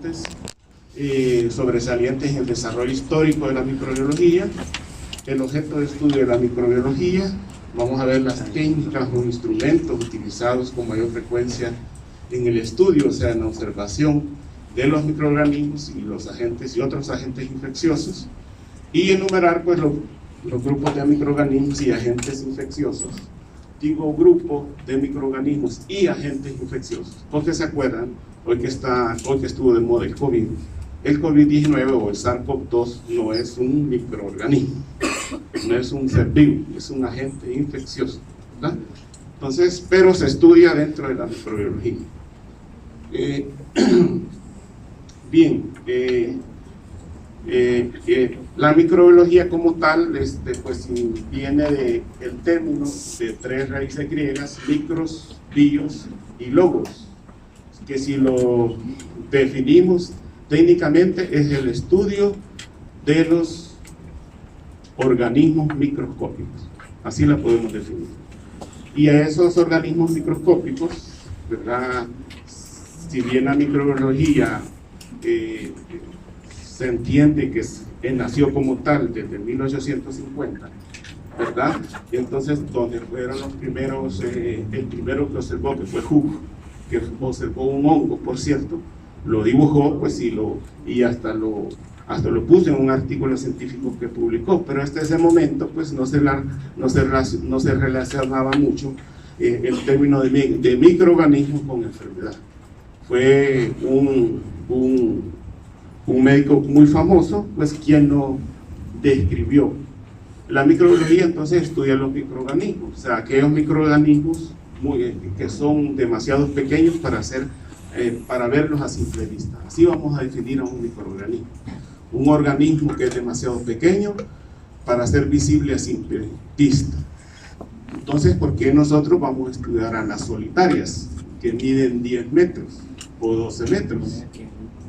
ponentes sobresalientes en el desarrollo histórico de la microbiología, el objeto de estudio de la microbiología. Vamos a ver las técnicas o instrumentos utilizados con mayor frecuencia en el estudio, o sea, en la observación de los microorganismos y los agentes y otros agentes infecciosos, y enumerar pues los grupos de microorganismos y agentes infecciosos. Digo grupo de microorganismos y agentes infecciosos, porque se acuerdan, hoy que estuvo de moda el COVID, el COVID-19 o el SARS-CoV-2 no es un microorganismo, no es un ser vivo, es un agente infeccioso, ¿verdad? Entonces, pero se estudia dentro de la microbiología. Bien, la microbiología como tal pues viene del término de tres raíces griegas: micros, bios y logos, que si lo definimos técnicamente es el estudio de los organismos microscópicos, así la podemos definir. Y a esos organismos microscópicos, ¿verdad? Si bien la microbiología se entiende que nació como tal desde 1850, ¿verdad? Y entonces, donde fueron los primeros, el primero que observó, que fue Hooke, que observó un hongo, por cierto, lo dibujó, pues, y hasta lo puso en un artículo científico que publicó, pero hasta ese momento, pues, no se relacionaba mucho el término de microorganismo con enfermedad. Fue un médico muy famoso, pues, quien lo describió. La microbiología entonces estudia los microorganismos, o sea, aquellos microorganismos que son demasiado pequeños para verlos a simple vista. Así vamos a definir a un microorganismo. Un organismo que es demasiado pequeño para ser visible a simple vista. Entonces, ¿por qué nosotros vamos a estudiar a las solitarias, que miden 10 metros o 12 metros?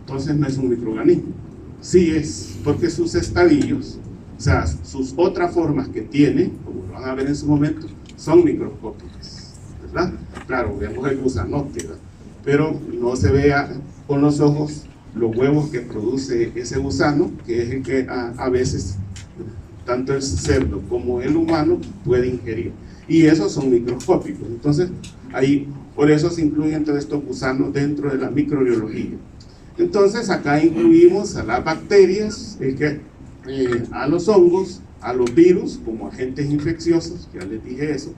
Entonces no es un microorganismo. Sí es, porque sus estadios, o sea, sus otras formas que tiene, como lo van a ver en su momento, son microscópicas, ¿verdad? Claro, vemos el gusanote, ¿verdad? Pero no se vea con los ojos los huevos que produce ese gusano, que es el que a veces tanto el cerdo como el humano puede ingerir, y esos son microscópicos. Entonces ahí, por eso se incluyen todos estos gusanos dentro de la microbiología. Entonces acá incluimos a las bacterias, a los hongos, a los virus como agentes infecciosos, ya les dije eso,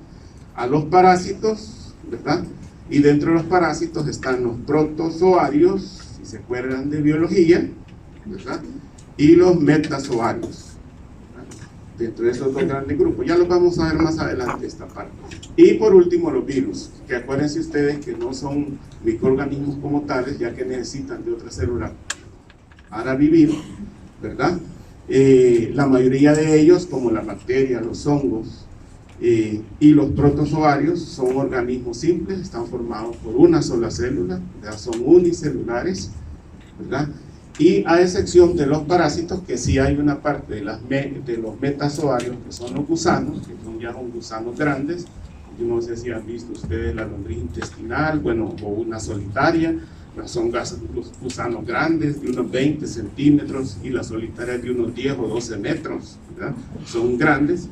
a los parásitos, ¿verdad? Y dentro de los parásitos están los protozoarios, si se acuerdan de biología, ¿verdad? Y los metazoarios, ¿verdad? Dentro de esos dos grandes grupos. Ya los vamos a ver más adelante esta parte. Y por último los virus, que acuérdense ustedes que no son microorganismos como tales, ya que necesitan de otra célula para vivir, ¿verdad? La mayoría de ellos, como las bacterias, los hongos, y los protozoarios, son organismos simples, están formados por una sola célula, ¿verdad? Son unicelulares, ¿verdad? Y a excepción de los parásitos, que sí hay una parte de los metazoarios, que son los gusanos, que son ya gusanos grandes. Yo no sé si han visto ustedes la lombriz intestinal, bueno, o una solitaria, son gusanos grandes de unos 20 centímetros y las solitarias de unos 10 o 12 metros, ¿verdad? Son grandes.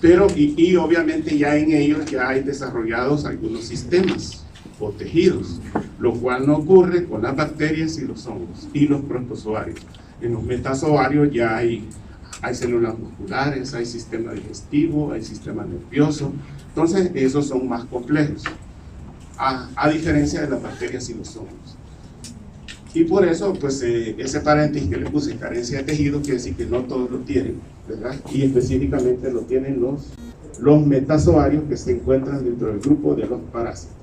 Pero, y obviamente ya en ellos ya hay desarrollados algunos sistemas o tejidos, lo cual no ocurre con las bacterias y los hongos y los protozoarios. En los metazoarios ya hay células musculares, hay sistema digestivo, hay sistema nervioso. Entonces esos son más complejos, a diferencia de las bacterias y los hongos. Y por eso, pues, ese paréntesis que le puse, carencia de tejido, quiere decir que no todos lo tienen, ¿verdad? Y específicamente lo tienen los metazoarios, que se encuentran dentro del grupo de los parásitos.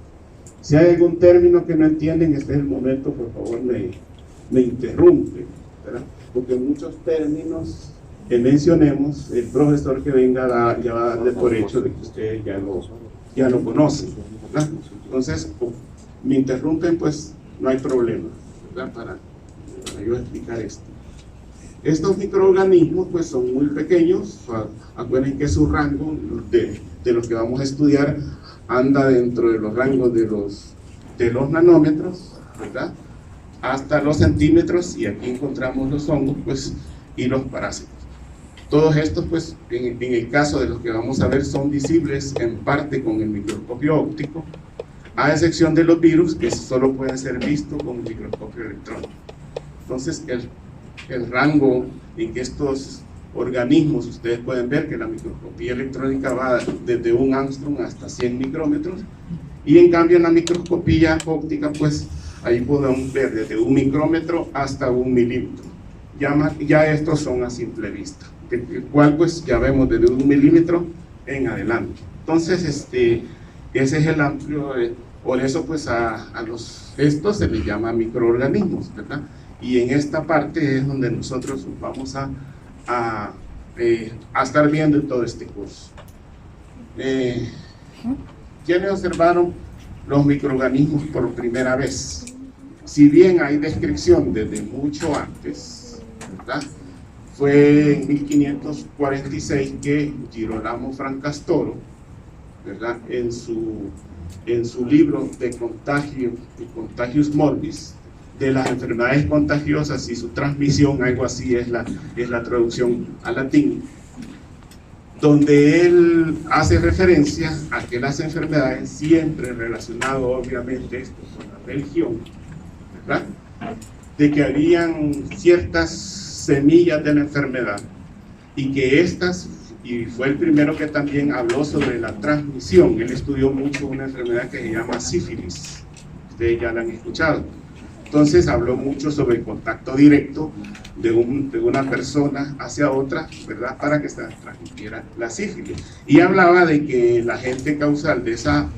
Si hay algún término que no entienden, este es el momento, por favor, me interrumpe, ¿verdad? Porque muchos términos que mencionemos, el profesor que venga ya va a darle por hecho de que ustedes ya lo conocen, ¿verdad? Entonces, me interrumpen, pues no hay problema, ¿verdad? Para yo explicar esto. Estos microorganismos pues son muy pequeños. Acuérdense que su rango de los que vamos a estudiar anda dentro de los rangos de los nanómetros, ¿verdad? hasta los centímetros, y aquí encontramos los hongos pues, y los parásitos. Todos estos, pues, en el caso de los que vamos a ver, son visibles en parte con el microscopio óptico, a excepción de los virus, que solo pueden ser vistos con el microscopio electrónico. Entonces, el rango en que estos organismos, ustedes pueden ver que la microscopía electrónica va desde 1 ángstrom hasta 100 micrómetros, y en cambio en la microscopía óptica, pues, ahí podemos ver desde 1 micrómetro hasta 1 milímetro. Ya estos son a simple vista, el cual pues ya vemos desde 1 milímetro en adelante. Entonces ese es el amplio, por eso pues a estos se les llama microorganismos, ¿verdad? Y en esta parte es donde nosotros vamos a estar viendo todo este curso. ¿Quiénes observaron los microorganismos por primera vez? Si bien hay descripción desde mucho antes, ¿verdad? Fue en 1546 que Girolamo Francastoro, ¿verdad? En su libro de Contagius Morbis, de las enfermedades contagiosas y su transmisión, algo así es la traducción al latín, donde él hace referencia a que las enfermedades, siempre relacionado obviamente esto con la religión, ¿verdad?, de que habían ciertas semillas de la enfermedad, y que estas, y fue el primero que también habló sobre la transmisión. Él estudió mucho una enfermedad que se llama sífilis, ustedes ya la han escuchado. Entonces habló mucho sobre el contacto directo de una persona hacia otra, ¿verdad?, para que se transmitiera la sífilis, y hablaba de que la agente causal de esa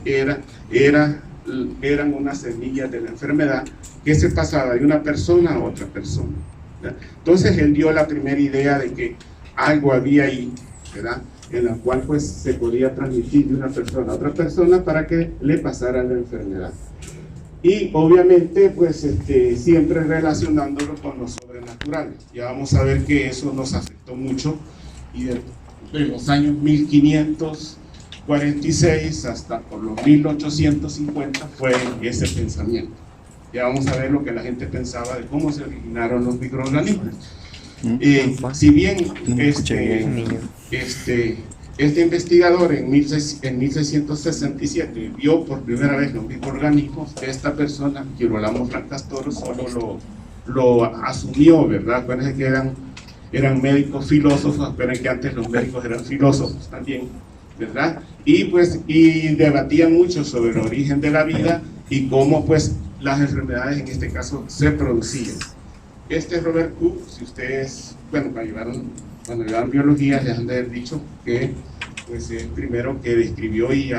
eran unas semillas de la enfermedad que se pasaba de una persona a otra persona, ¿verdad? Entonces él dio la primera idea de que algo había ahí, ¿verdad?, en la cual pues se podía transmitir de una persona a otra persona para que le pasara la enfermedad. Y obviamente pues siempre relacionándolo con lo sobrenatural. Ya vamos a ver que eso nos afectó mucho, y de los años 1546 hasta por los 1850 fue ese pensamiento. Ya vamos a ver lo que la gente pensaba de cómo se originaron los microorganismos. Si bien este investigador en 1667 vio por primera vez los microorganismos, esta persona, Girolamo Francastoro, solo lo asumió, ¿verdad? Acuérdense que eran médicos filósofos, acuérdense que antes los médicos eran filósofos también, ¿verdad? Y debatían mucho sobre el origen de la vida y cómo pues las enfermedades en este caso se producían. Robert Koch, si ustedes, cuando llevaron biología, les han de haber dicho que pues el primero que describió y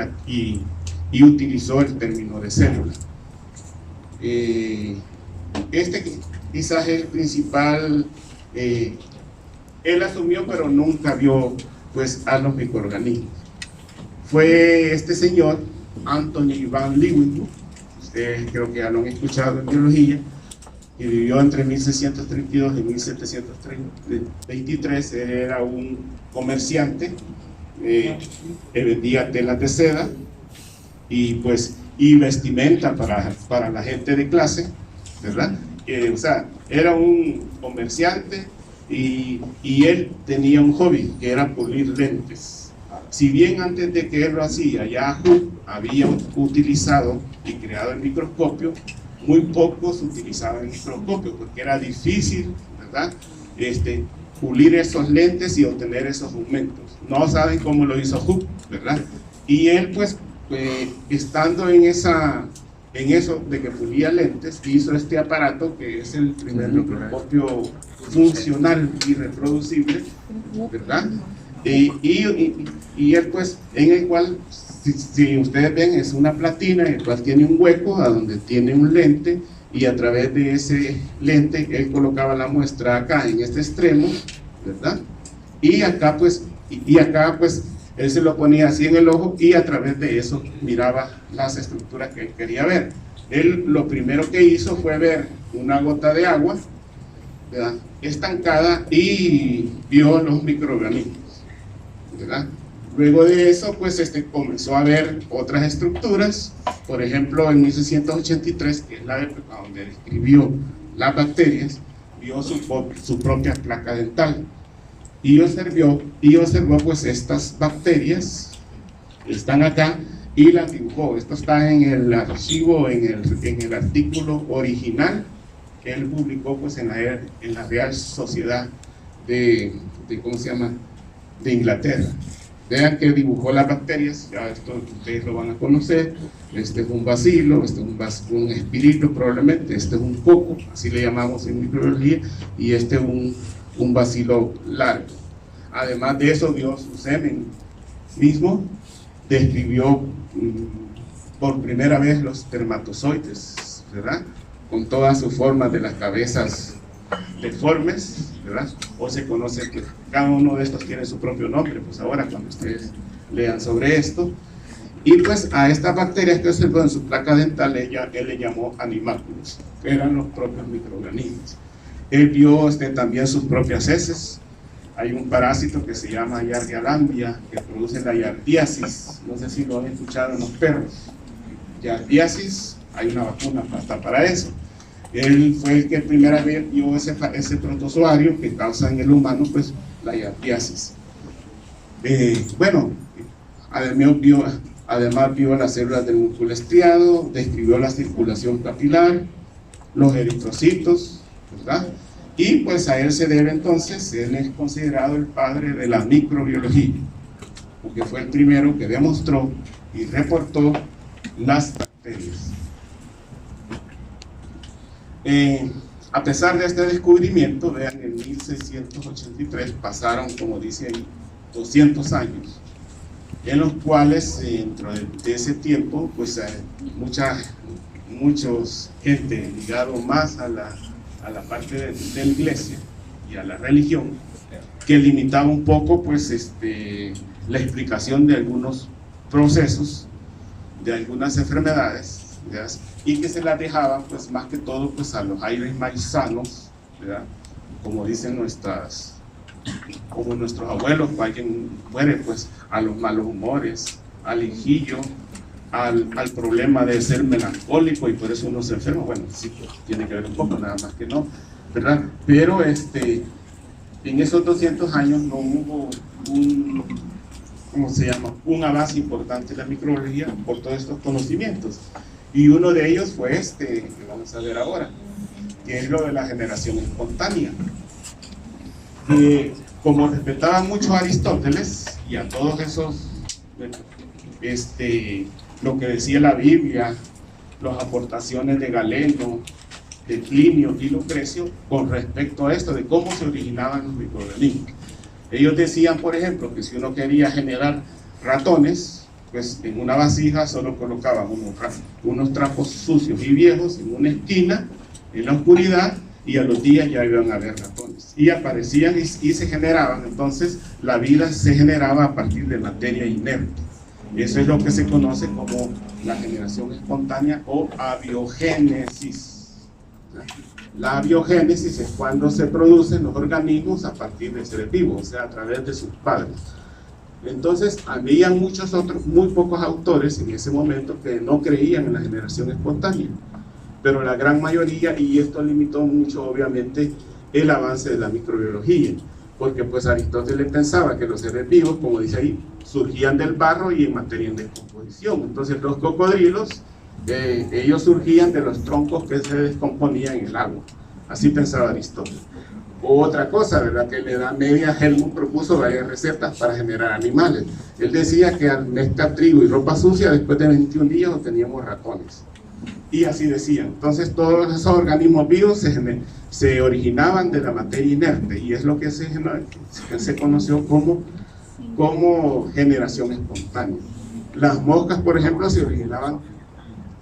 utilizó el término de célula. Quizás es el principal, él asumió, pero nunca vio pues a los microorganismos. Fue este señor, Anthony van Leeuwenhoek, ustedes creo que ya lo han escuchado en biología, que vivió entre 1632 y 1723. Era un comerciante que vendía telas de seda y vestimenta para la gente de clase, ¿verdad? O sea, era un comerciante y él tenía un hobby que era pulir lentes. Si bien antes de que él lo hacía, ya Hooke había utilizado y creado el microscopio, muy pocos utilizaban el microscopio porque era difícil, ¿verdad?, pulir esos lentes y obtener esos aumentos. No saben cómo lo hizo Hooke, ¿verdad? Y él pues estando en eso de que pulía lentes, hizo este aparato que es el primer microscopio funcional y reproducible, ¿verdad? Y él pues, en el cual, si ustedes ven, es una platina en el cual tiene un hueco a donde tiene un lente, y a través de ese lente él colocaba la muestra acá en este extremo, ¿verdad? Y acá pues él se lo ponía así en el ojo, y a través de eso miraba las estructuras que él quería ver. Él lo primero que hizo fue ver una gota de agua, ¿verdad?, estancada, y vio los microorganismos, ¿verdad? Luego de eso, pues comenzó a haber otras estructuras. Por ejemplo, en 1683, que es la época donde describió las bacterias, vio su propia placa dental y observó pues estas bacterias están acá y las dibujó. Esto está en el archivo, en el artículo original que él publicó pues en la Real Sociedad de ¿cómo se llama?, de Inglaterra. Vean que dibujó las bacterias, ya esto ustedes lo van a conocer. Este es un bacilo, este es un espirito probablemente, este es un coco, así le llamamos en microbiología, y este es un bacilo largo. Además de eso, dio su semen mismo, describió por primera vez los espermatozoides, ¿verdad?, con todas sus formas de las cabezas deformes, ¿verdad? O se conoce que cada uno de estos tiene su propio nombre, pues ahora cuando ustedes lean sobre esto. Y pues a estas bacterias que observó en su placa dental, él le llamó animalculos, que eran los propios microorganismos. Él vio también sus propias heces. Hay un parásito que se llama Giardia lamblia, que produce la yardiasis. No sé si lo han escuchado en los perros. Yardiasis, hay una vacuna hasta para eso. Él fue el que primera vez vio ese protozoario que causa en el humano pues la yardiasis. Bueno, además vio las células del músculo estriado, describió la circulación capilar, los eritrocitos, ¿verdad? Y pues a él se debe entonces, él es considerado el padre de la microbiología, porque fue el primero que demostró y reportó las bacterias. A pesar de este descubrimiento, vean, en 1683 pasaron, como dice ahí, 200 años, en los cuales dentro de ese tiempo pues mucha gente ligado más a la parte de la iglesia y a la religión, que limitaba un poco pues la explicación de algunos procesos, de algunas enfermedades, ¿verdad?, y que se las dejaban pues más que todo pues a los aires más sanos, ¿verdad?, como dicen nuestros abuelos, cuando alguien muere pues a los malos humores, al hijillo, al problema de ser melancólico y por eso uno se enferma. Bueno, sí, pues, tiene que ver un poco, nada más que no, ¿verdad? Pero en esos 200 años no hubo un avance importante en la microbiología por todos estos conocimientos. Y uno de ellos fue que vamos a ver ahora, que es lo de la generación espontánea. Como respetaban mucho a Aristóteles y a todos esos, lo que decía la Biblia, las aportaciones de Galeno, de Plinio y Lucrecio con respecto a esto de cómo se originaban los microorganismos. Ellos decían, por ejemplo, que si uno quería generar ratones, pues en una vasija solo colocaban unos trapos sucios y viejos en una esquina, en la oscuridad, y a los días ya iban a haber ratones. Y aparecían y se generaban, entonces la vida se generaba a partir de materia inerte. Eso es lo que se conoce como la generación espontánea o abiogénesis. La abiogénesis es cuando se producen los organismos a partir de seres vivos, o sea, a través de sus padres. Entonces, había muy pocos autores en ese momento que no creían en la generación espontánea, pero la gran mayoría, y esto limitó mucho obviamente el avance de la microbiología, porque pues Aristóteles pensaba que los seres vivos, como dice ahí, surgían del barro y en materia en descomposición. Entonces los cocodrilos, ellos surgían de los troncos que se descomponían en el agua. Así pensaba Aristóteles. Otra cosa, ¿verdad?, que en la Edad Media Helmut propuso varias recetas para generar animales. Él decía que al mezclar trigo y ropa sucia, después de 21 días obteníamos ratones. Y así decían. Entonces todos esos organismos vivos se originaban de la materia inerte, y es lo que se conoció como generación espontánea. Las moscas, por ejemplo, se originaban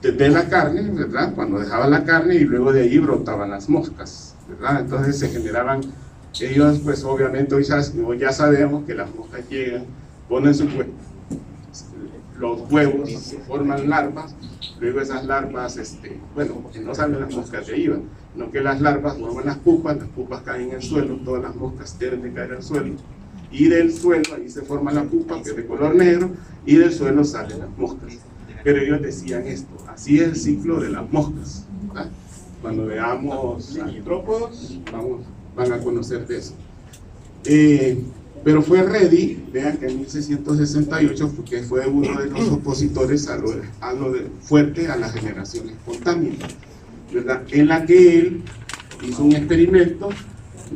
de la carne, ¿verdad?, cuando dejaban la carne y luego de ahí brotaban las moscas, ¿verdad? Entonces se generaban, ellos pues obviamente hoy ya sabemos que las moscas llegan, ponen los huevos, se forman larvas, luego esas larvas, bueno, porque no salen las moscas de ahí, sino que las larvas forman las pupas caen en el suelo, todas las moscas deben de caer al suelo, y del suelo, ahí se forma la pupa que es de color negro, y del suelo salen las moscas. Pero ellos decían esto, así es el ciclo de las moscas, ¿verdad? Cuando veamos artrópodos, van a conocer de eso. Pero fue Redi, vean que en 1668, porque fue uno de los opositores a lo fuerte a la generación espontánea, ¿verdad? En la que él hizo un experimento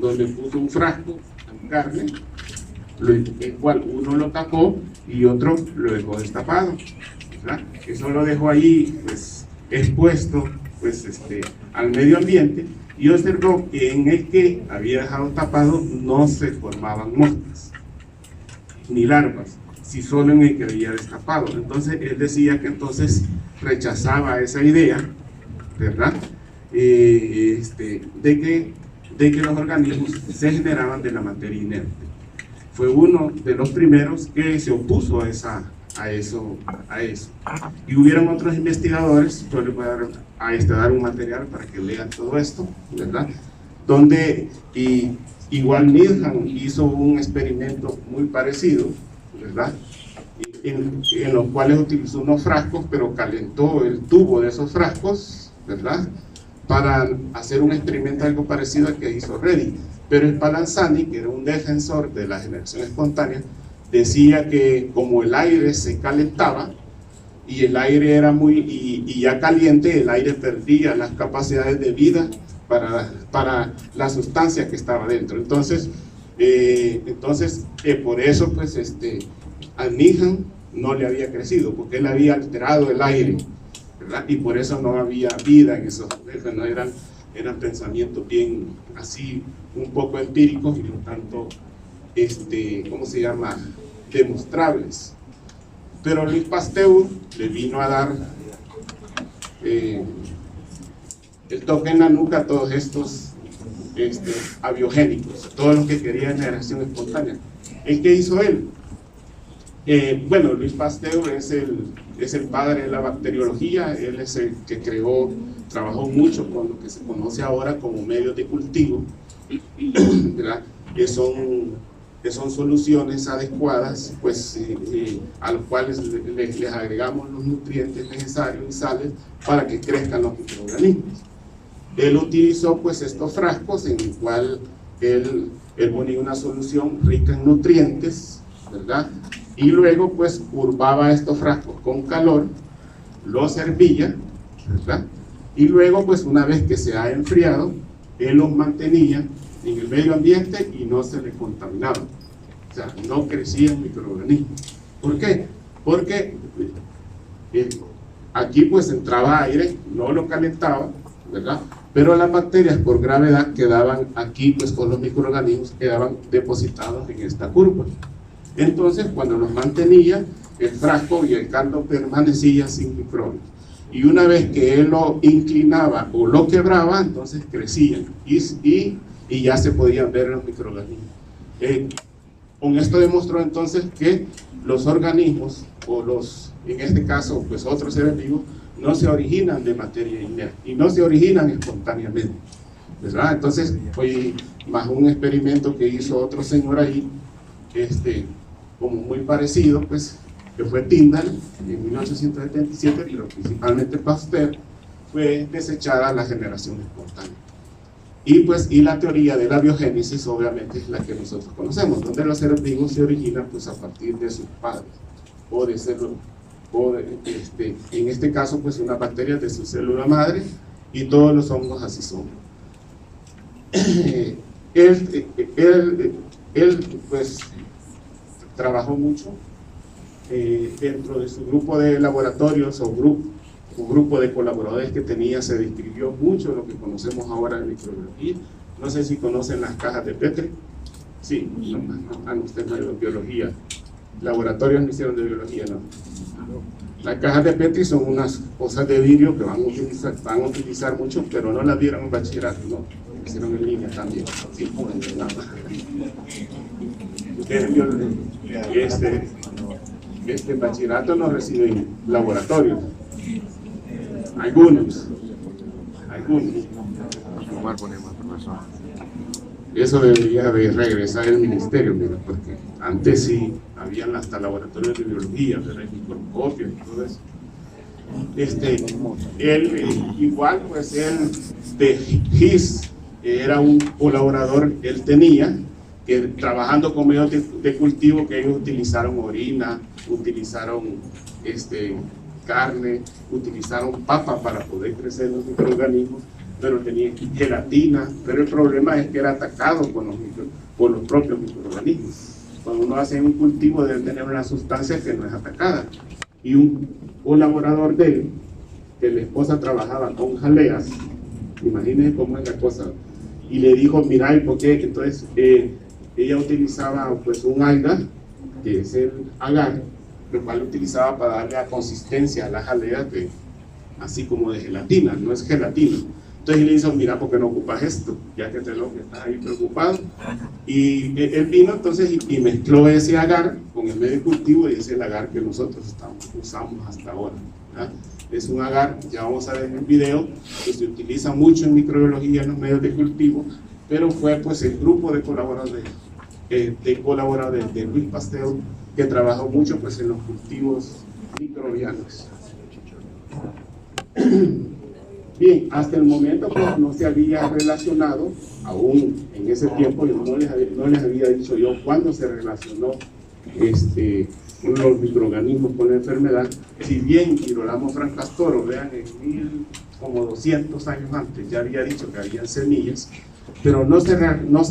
donde puso un frasco en carne, el cual uno lo tapó y otro lo dejó destapado, ¿verdad? Eso lo dejó ahí pues expuesto pues, al medio ambiente, y observó que en el que había dejado tapado no se formaban moscas ni larvas, si solo en el que había destapado. Entonces él decía que entonces rechazaba esa idea, ¿verdad? De que los organismos se generaban de la materia inerte. Fue uno de los primeros que se opuso a eso. Y hubieron otros investigadores, yo les voy a dar un material para que lean todo esto, ¿verdad? Donde igual Needham hizo un experimento muy parecido, ¿verdad? En los cuales utilizó unos frascos, pero calentó el tubo de esos frascos, ¿verdad? Para hacer un experimento algo parecido al que hizo Redi. Pero Spallanzani, que era un defensor de la generación espontánea, decía que como el aire se calentaba y el aire era y ya caliente, el aire perdía las capacidades de vida para la sustancia que estaba dentro. Entonces por eso pues a Needham no le había crecido, porque él había alterado el aire, ¿verdad? Y por eso no había vida en esos, no eran pensamientos bien así, un poco empíricos y no tanto, ¿cómo se llama?, demostrables. Pero Louis Pasteur le vino a dar el toque en la nuca a todos estos abiogénicos, a todos los que querían generación espontánea. ¿Qué hizo él? Bueno, Louis Pasteur es el padre de la bacteriología. Él es el que trabajó mucho con lo que se conoce ahora como medios de cultivo, ¿verdad? Que son soluciones adecuadas, pues, a los cuales les agregamos los nutrientes necesarios y sales para que crezcan los microorganismos. Él utilizó pues estos frascos en el cual él ponía una solución rica en nutrientes, ¿verdad? Y luego pues curvaba estos frascos con calor, los hervía, ¿verdad? Y luego pues una vez que se ha enfriado, él los mantenía en el medio ambiente y no se le contaminaba. O sea, no crecían microorganismos. ¿Por qué? Porque aquí pues entraba aire, no lo calentaba, ¿verdad? Pero las bacterias por gravedad quedaban aquí, pues con los microorganismos quedaban depositados en esta curva. Entonces cuando los mantenía, el frasco y el caldo permanecían sin microbios. Y una vez que él lo inclinaba o lo quebraba, entonces crecían y ya se podían ver los microorganismos. Con esto demostró entonces que los organismos, en este caso, pues otros seres vivos, no se originan de materia inerte y no se originan espontáneamente, ¿verdad? Entonces fue más un experimento que hizo otro señor ahí, como muy parecido, pues, que fue Tyndall en 1877, pero principalmente Pasteur, fue desechada la generación espontánea. Y la teoría de la biogénesis obviamente es la que nosotros conocemos, donde los seres vivos se originan pues a partir de sus padres, en este caso pues una bacteria de su célula madre, y todos los hongos así son. Él pues trabajó mucho dentro de su grupo de laboratorios o grupo de colaboradores que tenía. Se describió mucho lo que conocemos ahora en microbiología. No sé si conocen las cajas de Petri. Sí, ustedes no hay biología. Laboratorios no hicieron de biología, ¿no? Las cajas de Petri son unas cosas de vidrio que van a utilizar mucho, pero no las dieron en bachillerato, no, hicieron en línea también. Sí, este bachillerato no reciben laboratorios. Algunos. eso debería de regresar el ministerio, mira, porque antes sí habían hasta laboratorios de biología, de microscopios y todo eso. Él, igual, pues él de GIS, era un colaborador que él tenía, que trabajando con medios de cultivo, que ellos utilizaron orina, utilizaron carne, utilizaron papa para poder crecer los microorganismos, pero tenía gelatina, pero el problema es que era atacado por los propios microorganismos. Cuando uno hace un cultivo debe tener una sustancia que no es atacada. Y un colaborador de él, que la esposa trabajaba con jaleas, imagínense cómo es la cosa, y le dijo, mira, ¿y por qué? Entonces ella utilizaba pues un alga, que es el agar, lo cual utilizaba para darle la consistencia a las jaleas, así como de gelatina, no es gelatina. Entonces le dijo, mira, ¿por qué no ocupas esto? Ya que te lo que estás ahí preocupado. Y él vino entonces y mezcló ese agar con el medio de cultivo, y ese es el agar que nosotros usamos hasta ahora, ¿verdad? Es un agar, ya vamos a ver en el video, que se utiliza mucho en microbiología en los medios de cultivo, pero fue pues el grupo de colaboradores de Luis Pasteur, que trabajó mucho pues en los cultivos microbianos. Bien, hasta el momento pues no se había relacionado, aún en ese tiempo, yo no les había dicho yo cuándo se relacionó los microorganismos con la enfermedad. Si bien Girolamo Francastoro, vean, como 200 años antes ya había dicho que había semillas, pero no se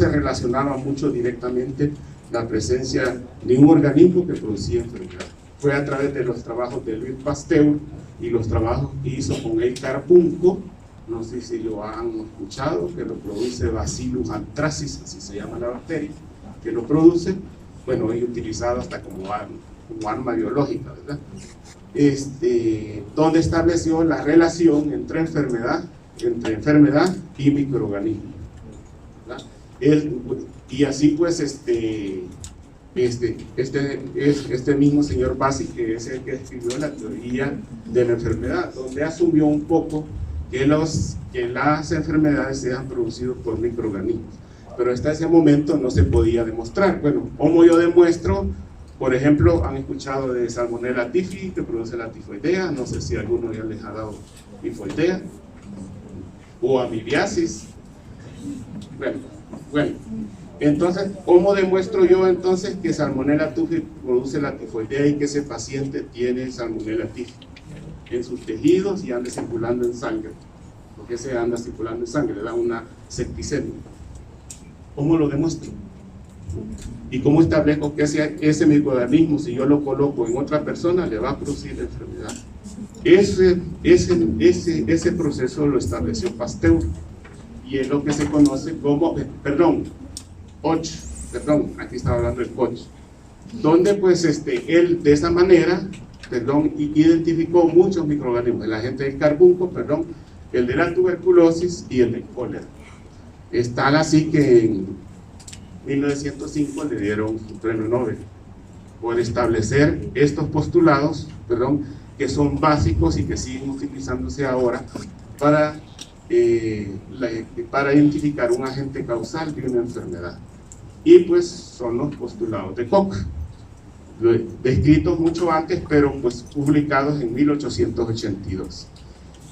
relacionaba mucho directamente la presencia de un organismo que producía enfermedad. Fue a través de los trabajos de Luis Pasteur y los trabajos que hizo con el carbunco, no sé si lo han escuchado, que lo produce Bacillus anthracis, así se llama la bacteria, que lo produce, bueno, es utilizado hasta como arma biológica, ¿verdad? Donde estableció la relación entre enfermedad y microorganismo, ¿verdad? Y así pues este mismo señor Bassi, que es el que escribió la teoría de la enfermedad, donde asumió un poco que las enfermedades se han producido por microorganismos, pero hasta ese momento no se podía demostrar. Bueno, ¿cómo yo demuestro? Por ejemplo, han escuchado de Salmonella typhi, que produce la tifoidea, no sé si alguno ya les ha dado tifoidea, o amibiasis. Bueno, entonces, ¿cómo demuestro yo entonces que Salmonella typhi produce la tifoidea y que ese paciente tiene Salmonella typhi en sus tejidos y anda circulando en sangre? Porque se anda circulando en sangre, le da una septicemia. ¿Cómo lo demuestro? ¿Y cómo establezco que ese microorganismo, si yo lo coloco en otra persona, le va a producir la enfermedad? Ese proceso lo estableció Pasteur, y es lo que se conoce como, Koch, aquí estaba hablando del Koch, donde pues él de esa manera, identificó muchos microorganismos, el agente del carbunco, el de la tuberculosis y el del cólera. Es tal así que en 1905 le dieron un premio Nobel por establecer estos postulados, que son básicos y que siguen utilizándose ahora para identificar un agente causal de una enfermedad. Y pues son los postulados de Koch, descritos mucho antes, pero pues publicados en 1882.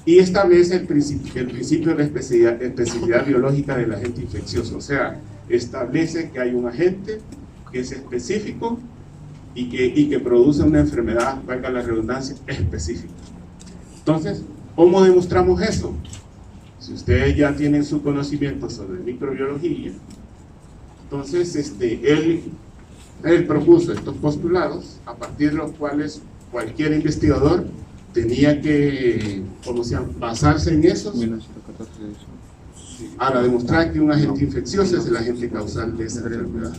Y establece el principio de la especificidad biológica del agente infeccioso, o sea, establece que hay un agente que es específico y que produce una enfermedad, valga la redundancia, específica. Entonces, ¿cómo demostramos eso? Si ustedes ya tienen su conocimiento sobre microbiología, entonces él propuso estos postulados, a partir de los cuales cualquier investigador tenía que basarse en esos para demostrar que un agente infeccioso es el agente causal de esa enfermedad.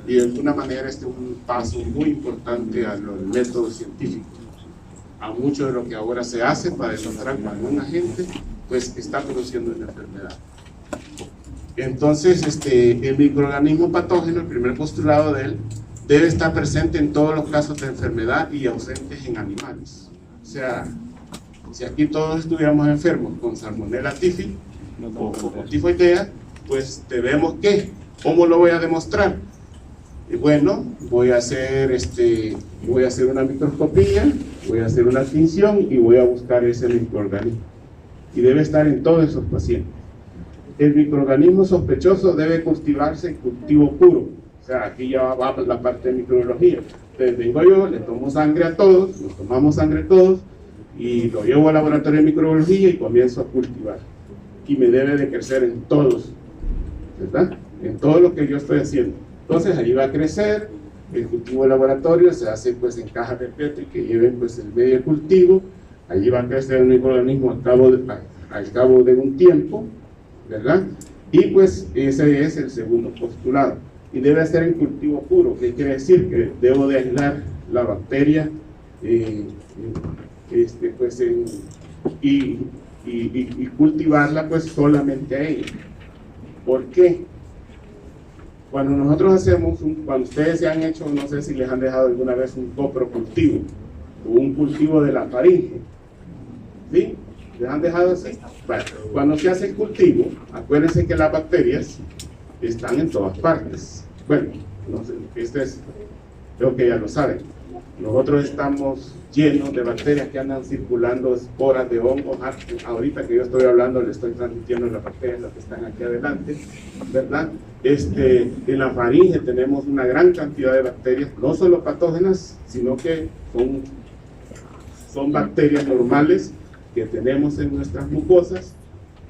Y de alguna manera este es un paso muy importante al método científico, a mucho de lo que ahora se hace para demostrar que un agente pues está produciendo una enfermedad. Entonces el microorganismo patógeno, el primer postulado de él, debe estar presente en todos los casos de enfermedad y ausentes en animales. O sea, si aquí todos estuviéramos enfermos con Salmonella typhi o con tifoidea, pues debemos que ¿Cómo lo voy a demostrar? Y bueno, voy a hacer una microscopía, voy a hacer una tinción y voy a buscar ese microorganismo. Y debe estar en todos esos pacientes. El microorganismo sospechoso debe cultivarse en cultivo puro. O sea, aquí ya va la parte de microbiología. Entonces vengo yo, le tomo sangre a todos, nos tomamos sangre todos, y lo llevo al laboratorio de microbiología y comienzo a cultivar. Y me debe de crecer en todos, ¿verdad? En todo lo que yo estoy haciendo. Entonces allí va a crecer, el cultivo de laboratorio se hace pues en cajas de Petri que lleven pues el medio de cultivo, allí va a crecer el microorganismo al cabo de un tiempo, ¿verdad? Y pues ese es el segundo postulado. Y debe ser en cultivo puro, que quiere decir que debo de aislar la bacteria y cultivarla pues solamente a ella. ¿Por qué? Cuando nosotros hacemos, cuando ustedes se han hecho, no sé si les han dejado alguna vez un coprocultivo o un cultivo de la faringe, ¿sí? ¿Les han dejado así? Bueno, cuando se hace el cultivo, acuérdense que las bacterias están en todas partes. Bueno, no sé, creo que ya lo saben. Nosotros estamos llenos de bacterias que andan circulando, esporas de hongos. Ahorita que yo estoy hablando, le estoy transmitiendo las bacterias, las que están aquí adelante, ¿verdad? En la faringe tenemos una gran cantidad de bacterias, no solo patógenas, sino que son bacterias normales que tenemos en nuestras mucosas,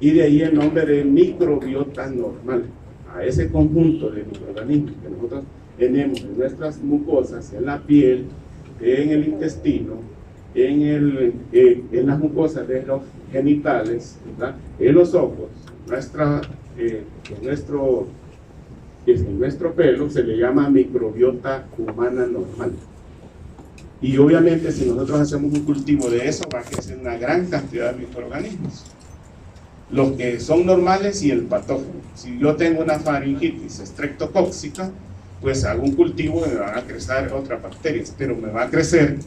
y de ahí el nombre de microbiota normal, a ese conjunto de microorganismos que nosotros tenemos en nuestras mucosas, en la piel, en el intestino, en las mucosas de los genitales, ¿verdad? En los ojos, nuestro pelo se le llama microbiota humana normal. Y obviamente si nosotros hacemos un cultivo de eso, va a crecer una gran cantidad de microorganismos, los que son normales y el patógeno. Si yo tengo una faringitis estreptocóxica, pues hago un cultivo y me van a crecer otras bacterias, pero me va a crecer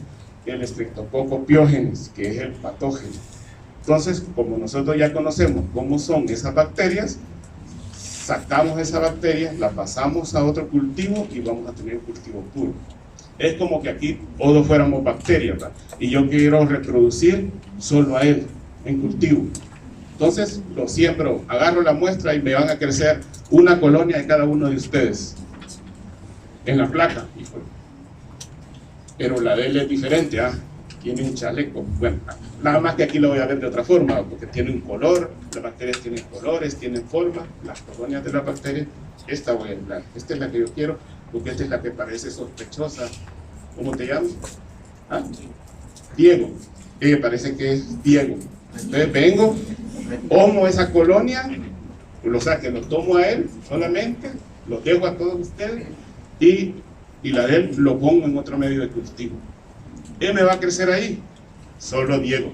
el Streptococcus pyogenes, que es el patógeno. Entonces, como nosotros ya conocemos cómo son esas bacterias, sacamos esa bacteria, la pasamos a otro cultivo y vamos a tener un cultivo puro. Es como que aquí todos fuéramos bacterias, ¿verdad? Y yo quiero reproducir solo a él en cultivo. Entonces lo siembro, agarro la muestra y me van a crecer una colonia de cada uno de ustedes en la placa. Pero la de él es diferente, ¿ah? Tiene un chaleco. Bueno, nada más que aquí lo voy a ver de otra forma, porque tiene un color, las bacterias tienen colores, tienen forma, las colonias de las bacterias. Esta voy a hablar, esta es la que yo quiero, porque esta es la que parece sospechosa. ¿Cómo te llamas? ¿Ah? Diego. Parece que es Diego. Entonces vengo, tomo esa colonia, lo tomo a él solamente, lo dejo a todos ustedes y la de él lo pongo en otro medio de cultivo. Él me va a crecer ahí, solo Diego,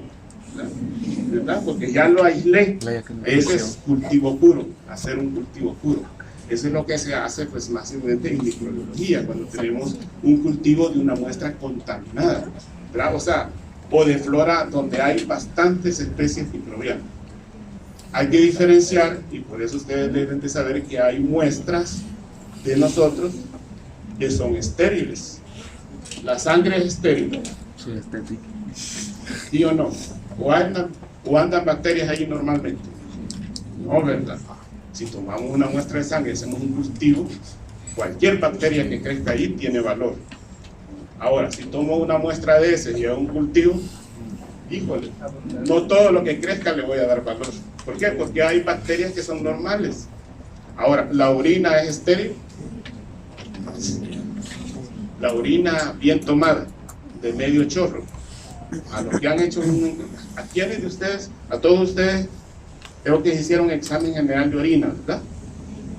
¿verdad? Porque ya lo aislé. Ese es cultivo puro, hacer un cultivo puro. Eso es lo que se hace pues básicamente en microbiología, cuando tenemos un cultivo de una muestra contaminada, ¿verdad? O de flora donde hay bastantes especies microbianas. Hay que diferenciar, y por eso ustedes deben de saber que hay muestras de nosotros que son estériles. La sangre es estéril. Sí, estéril. ¿Sí o no? ¿O andan bacterias ahí normalmente? No, ¿verdad? Si tomamos una muestra de sangre y hacemos un cultivo, cualquier bacteria que crezca ahí tiene valor. Ahora, si tomo una muestra de ese y hago un cultivo, híjole, no todo lo que crezca le voy a dar valor. ¿Por qué? Porque hay bacterias que son normales. Ahora, ¿la orina es estéril? La orina bien tomada, de medio chorro. A los que han hecho ¿a quiénes de ustedes? A todos ustedes, creo que hicieron examen general de orina, ¿verdad?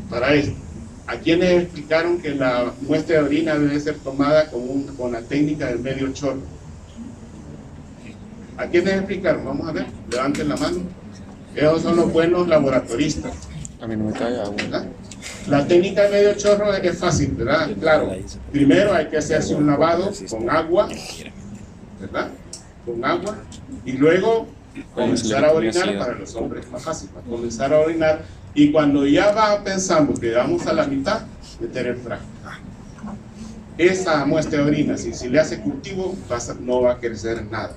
Para esto. ¿A quienes explicaron que la muestra de orina debe ser tomada con la técnica del medio chorro? ¿A quiénes explicaron? Vamos a ver, levanten la mano. Esos son los buenos laboratoristas. A mí no me cae agua. ¿Verdad? La técnica de medio chorro es fácil, ¿verdad? Claro, primero hay que hacerse un lavado con agua, ¿verdad? Con agua, y luego comenzar a orinar. Para los hombres es más fácil, para comenzar a orinar, y cuando ya pensamos que vamos a la mitad, meter el frasco. Esa muestra de orina, si le hace cultivo, no va a crecer nada.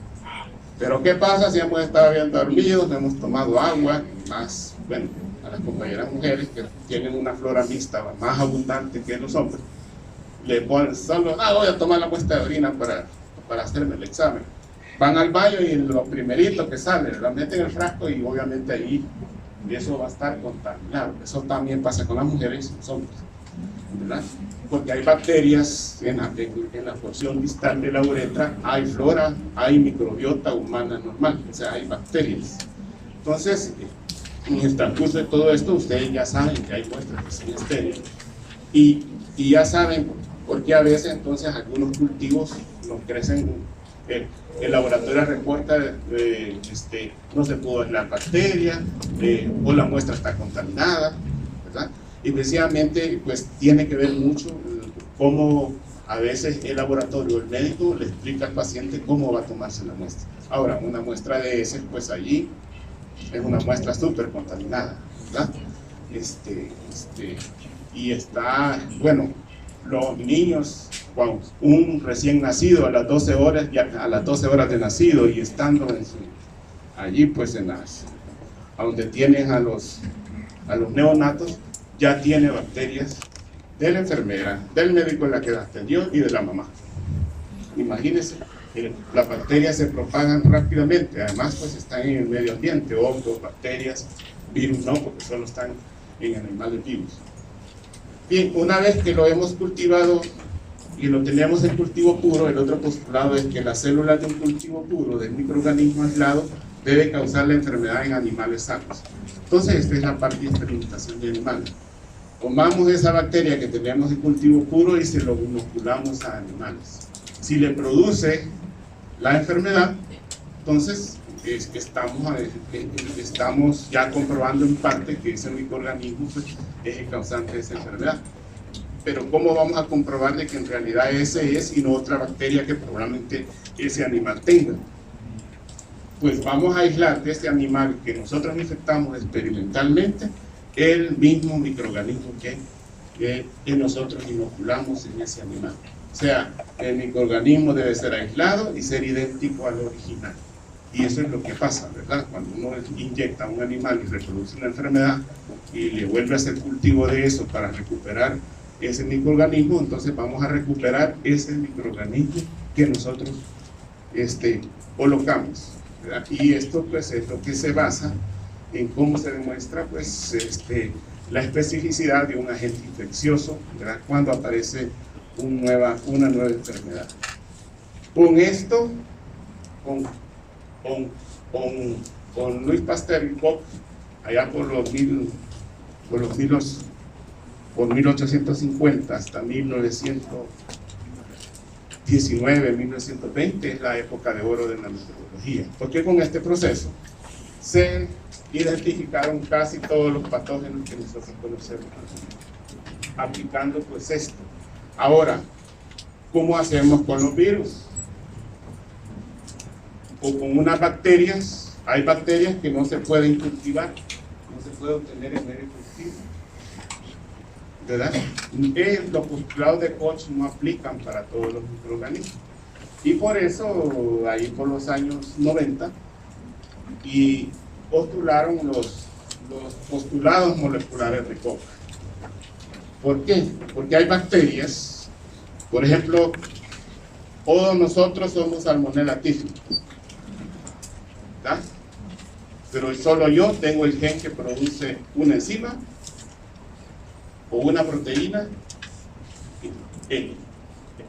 Pero ¿qué pasa si hemos estado bien dormidos, hemos tomado agua, más, bueno, a las compañeras mujeres que tienen una flora mixta más abundante que los hombres, le ponen solo, voy a tomar la muestra de orina para hacerme el examen. Van al baño y lo primerito que sale, la meten en el frasco y obviamente ahí eso va a estar contaminado. Eso también pasa con las mujeres y los hombres, ¿verdad? Porque hay bacterias en la porción distal de la uretra, hay flora, hay microbiota humana normal, o sea, hay bacterias. Entonces, en el transcurso de todo esto, ustedes ya saben que hay muestras que son estériles. Y ya saben por qué a veces entonces algunos cultivos no crecen. El laboratorio reporta no se pudo aislar bacteria, o la muestra está contaminada, ¿verdad? Y precisamente pues tiene que ver mucho cómo a veces el laboratorio, el médico le explica al paciente cómo va a tomarse la muestra. Ahora, una muestra de ese, pues allí es una muestra súper contaminada, ¿verdad? Y está, bueno, los niños, un recién nacido a las 12 horas de nacido, y estando allí pues a donde tienen a los neonatos, ya tiene bacterias de la enfermera, del médico en la que la atendió y de la mamá. Imagínense, las bacterias se propagan rápidamente, además pues están en el medio ambiente, hongos, bacterias, virus no, porque solo están en animales vivos. Bien, una vez que lo hemos cultivado y lo tenemos en cultivo puro, el otro postulado es que las células de un cultivo puro, del microorganismo aislado, debe causar la enfermedad en animales sanos. Entonces, esta es la parte de experimentación de animales. Tomamos esa bacteria que tenemos en cultivo puro y se lo inoculamos a animales. Si le produce la enfermedad, entonces estamos ya comprobando en parte que ese microorganismo pues, es el causante de esa enfermedad. Pero ¿cómo vamos a comprobar de que en realidad ese es y no otra bacteria que probablemente ese animal tenga? Pues vamos a aislar de ese animal que nosotros infectamos experimentalmente el mismo microorganismo que nosotros inoculamos en ese animal. O sea, el microorganismo debe ser aislado y ser idéntico al original. Y eso es lo que pasa, ¿verdad? Cuando uno inyecta a un animal y reproduce una enfermedad y le vuelve a hacer cultivo de eso para recuperar ese microorganismo, entonces vamos a recuperar ese microorganismo que nosotros colocamos, ¿verdad? Y esto pues es lo que se basa en cómo se demuestra pues la especificidad de un agente infeccioso, ¿verdad? Cuando aparece una nueva enfermedad. Con esto, con Louis Pasteur y Koch, allá por 1850 hasta 1919, 1920 es la época de oro de la microbiología, porque con este proceso se identificaron casi todos los patógenos que nosotros conocemos, aplicando pues esto. Ahora, ¿cómo hacemos con los virus? O con unas bacterias. Hay bacterias que no se pueden cultivar, no se puede obtener en medio cultivo, ¿verdad? Los postulados de Koch no aplican para todos los microorganismos, y por eso ahí por los años 90 y postularon los postulados moleculares de Koch. ¿Por qué? Porque hay bacterias, por ejemplo, todos nosotros somos Salmonella typhi, ¿verdad? Pero solo yo tengo el gen que produce una enzima o una proteína,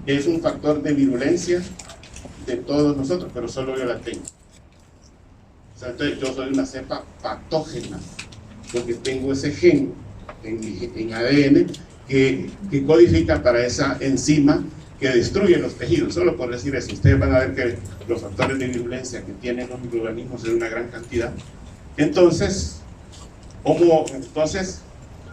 es un factor de virulencia de todos nosotros, pero solo yo la tengo. O sea, entonces yo soy una cepa patógena, porque tengo ese gen en ADN que codifica para esa enzima que destruye los tejidos. Solo por decir eso, ustedes van a ver que los factores de virulencia que tienen los microorganismos es una gran cantidad. Entonces,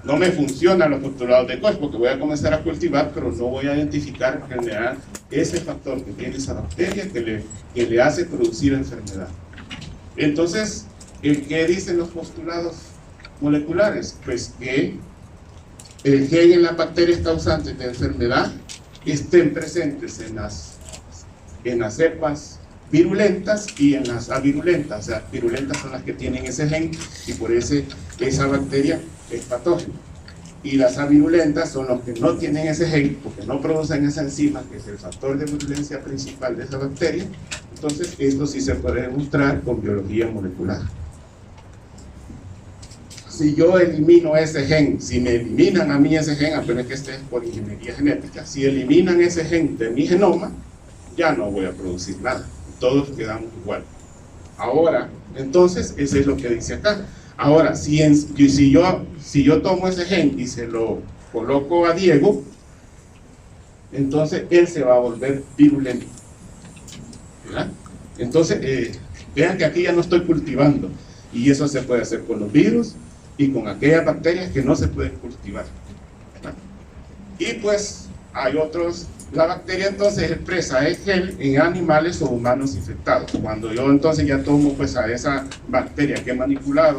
no me funcionan los postulados de Koch, porque voy a comenzar a cultivar, pero no voy a identificar en general ese factor que tiene esa bacteria que le hace producir enfermedad. Entonces, ¿qué dicen los postulados moleculares? Pues que el gen en las bacterias causantes de enfermedad estén presentes en las cepas virulentas y en las avirulentas. O sea, virulentas son las que tienen ese gen y por esa bacteria es patógena. Y las avirulentas son los que no tienen ese gen porque no producen esa enzima que es el factor de virulencia principal de esa bacteria. Entonces, esto sí se puede demostrar con biología molecular. Si yo elimino ese gen, si me eliminan a mí ese gen, apenas que este es por ingeniería genética, si eliminan ese gen de mi genoma, ya no voy a producir nada, todos quedamos igual. Ahora, entonces, eso es lo que dice acá. Ahora, si yo tomo ese gen y se lo coloco a Diego, entonces él se va a volver virulento, ¿verdad? Entonces, vean que aquí ya no estoy cultivando, y eso se puede hacer con los virus y con aquellas bacterias que no se pueden cultivar, ¿verdad? Y pues hay otros. La bacteria entonces expresa el gel en animales o humanos infectados. Cuando yo entonces ya tomo pues a esa bacteria que he manipulado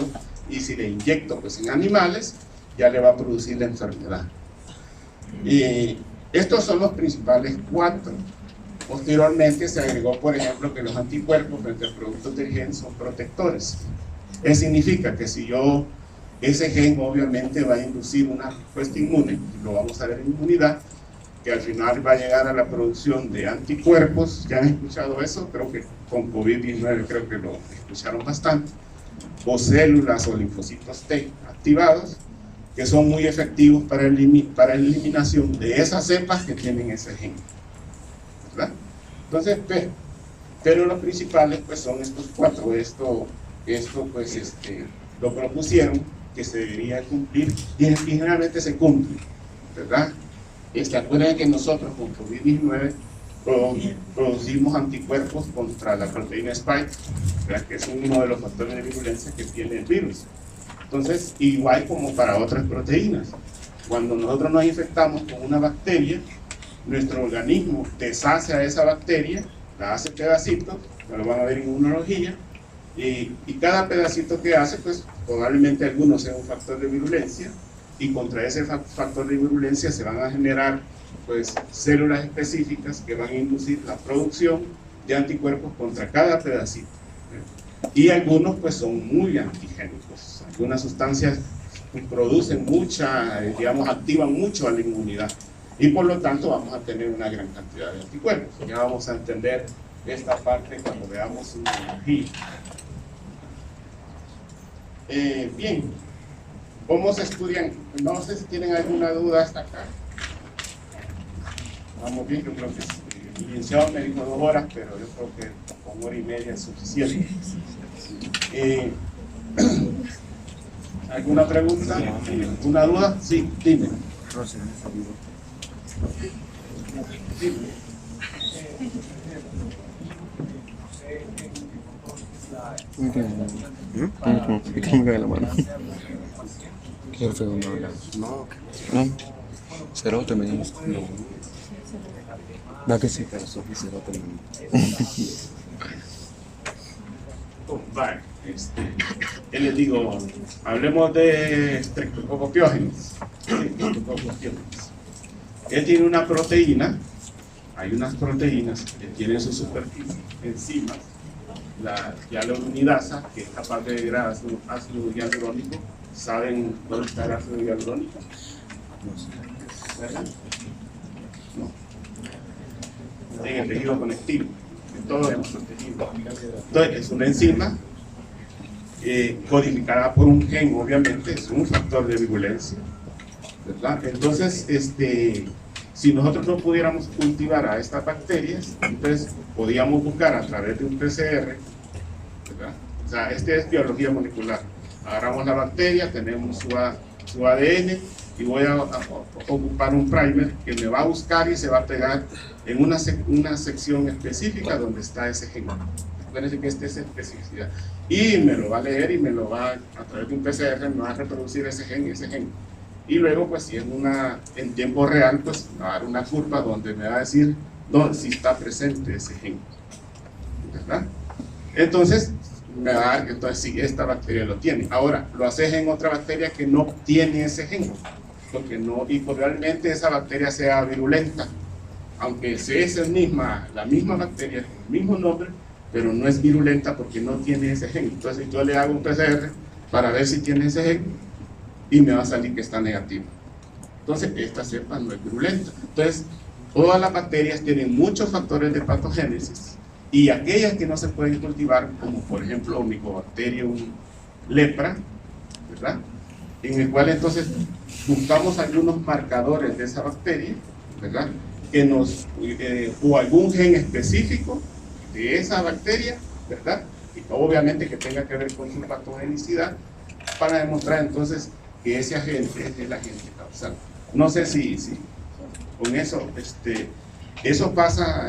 y si le inyecto pues en animales, ya le va a producir la enfermedad. Y estos son los principales 4. Posteriormente se agregó, por ejemplo, que los anticuerpos frente a productos del gen son protectores. Eso significa que si ese gen obviamente va a inducir una respuesta inmune, lo vamos a ver en inmunidad, que al final va a llegar a la producción de anticuerpos. ¿Ya han escuchado eso? Creo que con COVID-19 creo que lo escucharon bastante. O células o linfocitos T activados, que son muy efectivos para la eliminación de esas cepas que tienen ese gen, ¿verdad? Entonces, pero los principales pues son estos 4. Esto pues lo propusieron que se debería cumplir y generalmente se cumple, ¿verdad? Acuérdense que nosotros con COVID-19 producimos anticuerpos contra la proteína Spike, ¿verdad? Que es uno de los factores de virulencia que tiene el virus. Entonces, igual como para otras proteínas, cuando nosotros nos infectamos con una bacteria, nuestro organismo deshace a esa bacteria, la hace pedacitos, lo van a ver en inmunología, y cada pedacito que hace, pues probablemente alguno sea un factor de virulencia, y contra ese factor de virulencia se van a generar pues células específicas que van a inducir la producción de anticuerpos contra cada pedacito, y algunos pues son muy antigénicos. Algunas sustancias producen activan mucho a la inmunidad y por lo tanto vamos a tener una gran cantidad de anticuerpos. Ya vamos a entender esta parte cuando veamos inmunología. Bien, ¿cómo se estudian? No sé si tienen alguna duda hasta acá. Vamos bien, yo creo que el licenciado me dijo 2 horas, pero yo creo que con 1 hora y media es suficiente. ¿Alguna pregunta? ¿Alguna duda? Sí, dime. Dime. ¿Cómo cae la mano? ¿Qué fue una hora? No. Cerote me dijo. No, que sí, pero Sofi cerote me dijo. Vale, ¿qué les digo? Hablemos de streptococcus. Él tiene una proteína, hay unas proteínas que tienen su superficie enzimas, la hialuronidasa, que es capaz de degradar ácido hialurónico. ¿Saben dónde está el ácido hialurónico? ¿Verdad? No. En el tejido conectivo, en todo nuestro tejido. Entonces, es una enzima codificada por un gen, obviamente, es un factor de virulencia, ¿verdad? Entonces, si nosotros no pudiéramos cultivar a estas bacterias, entonces podíamos buscar a través de un PCR, ¿verdad? O sea, es biología molecular. Agarramos la bacteria, tenemos su ADN y voy a ocupar un primer que me va a buscar y se va a pegar en una sección específica donde está ese gen. Acuérdense que esta es especificidad. Y me lo va a leer y me lo va, a través de un PCR, me va a reproducir ese gen. Y luego, pues si es en tiempo real, pues me va a dar una curva donde me va a decir si está presente ese gen, ¿verdad? Entonces, me va a dar que entonces sí, esta bacteria lo tiene. Ahora, lo haces en otra bacteria que no tiene ese gen, porque no, y probablemente esa bacteria sea virulenta, aunque sea la misma bacteria, el mismo nombre, pero no es virulenta porque no tiene ese gen. Entonces yo le hago un PCR para ver si tiene ese gen y me va a salir que está negativo. Entonces esta cepa no es virulenta. Entonces todas las bacterias tienen muchos factores de patogénesis y aquellas que no se pueden cultivar, como por ejemplo Mycobacterium lepra, ¿verdad? En el cual entonces buscamos algunos marcadores de esa bacteria, ¿verdad? Que nos, o algún gen específico de esa bacteria, ¿verdad? Y obviamente que tenga que ver con su patogenicidad, para demostrar entonces que ese agente es el agente causal. No sé si con eso, eso pasa,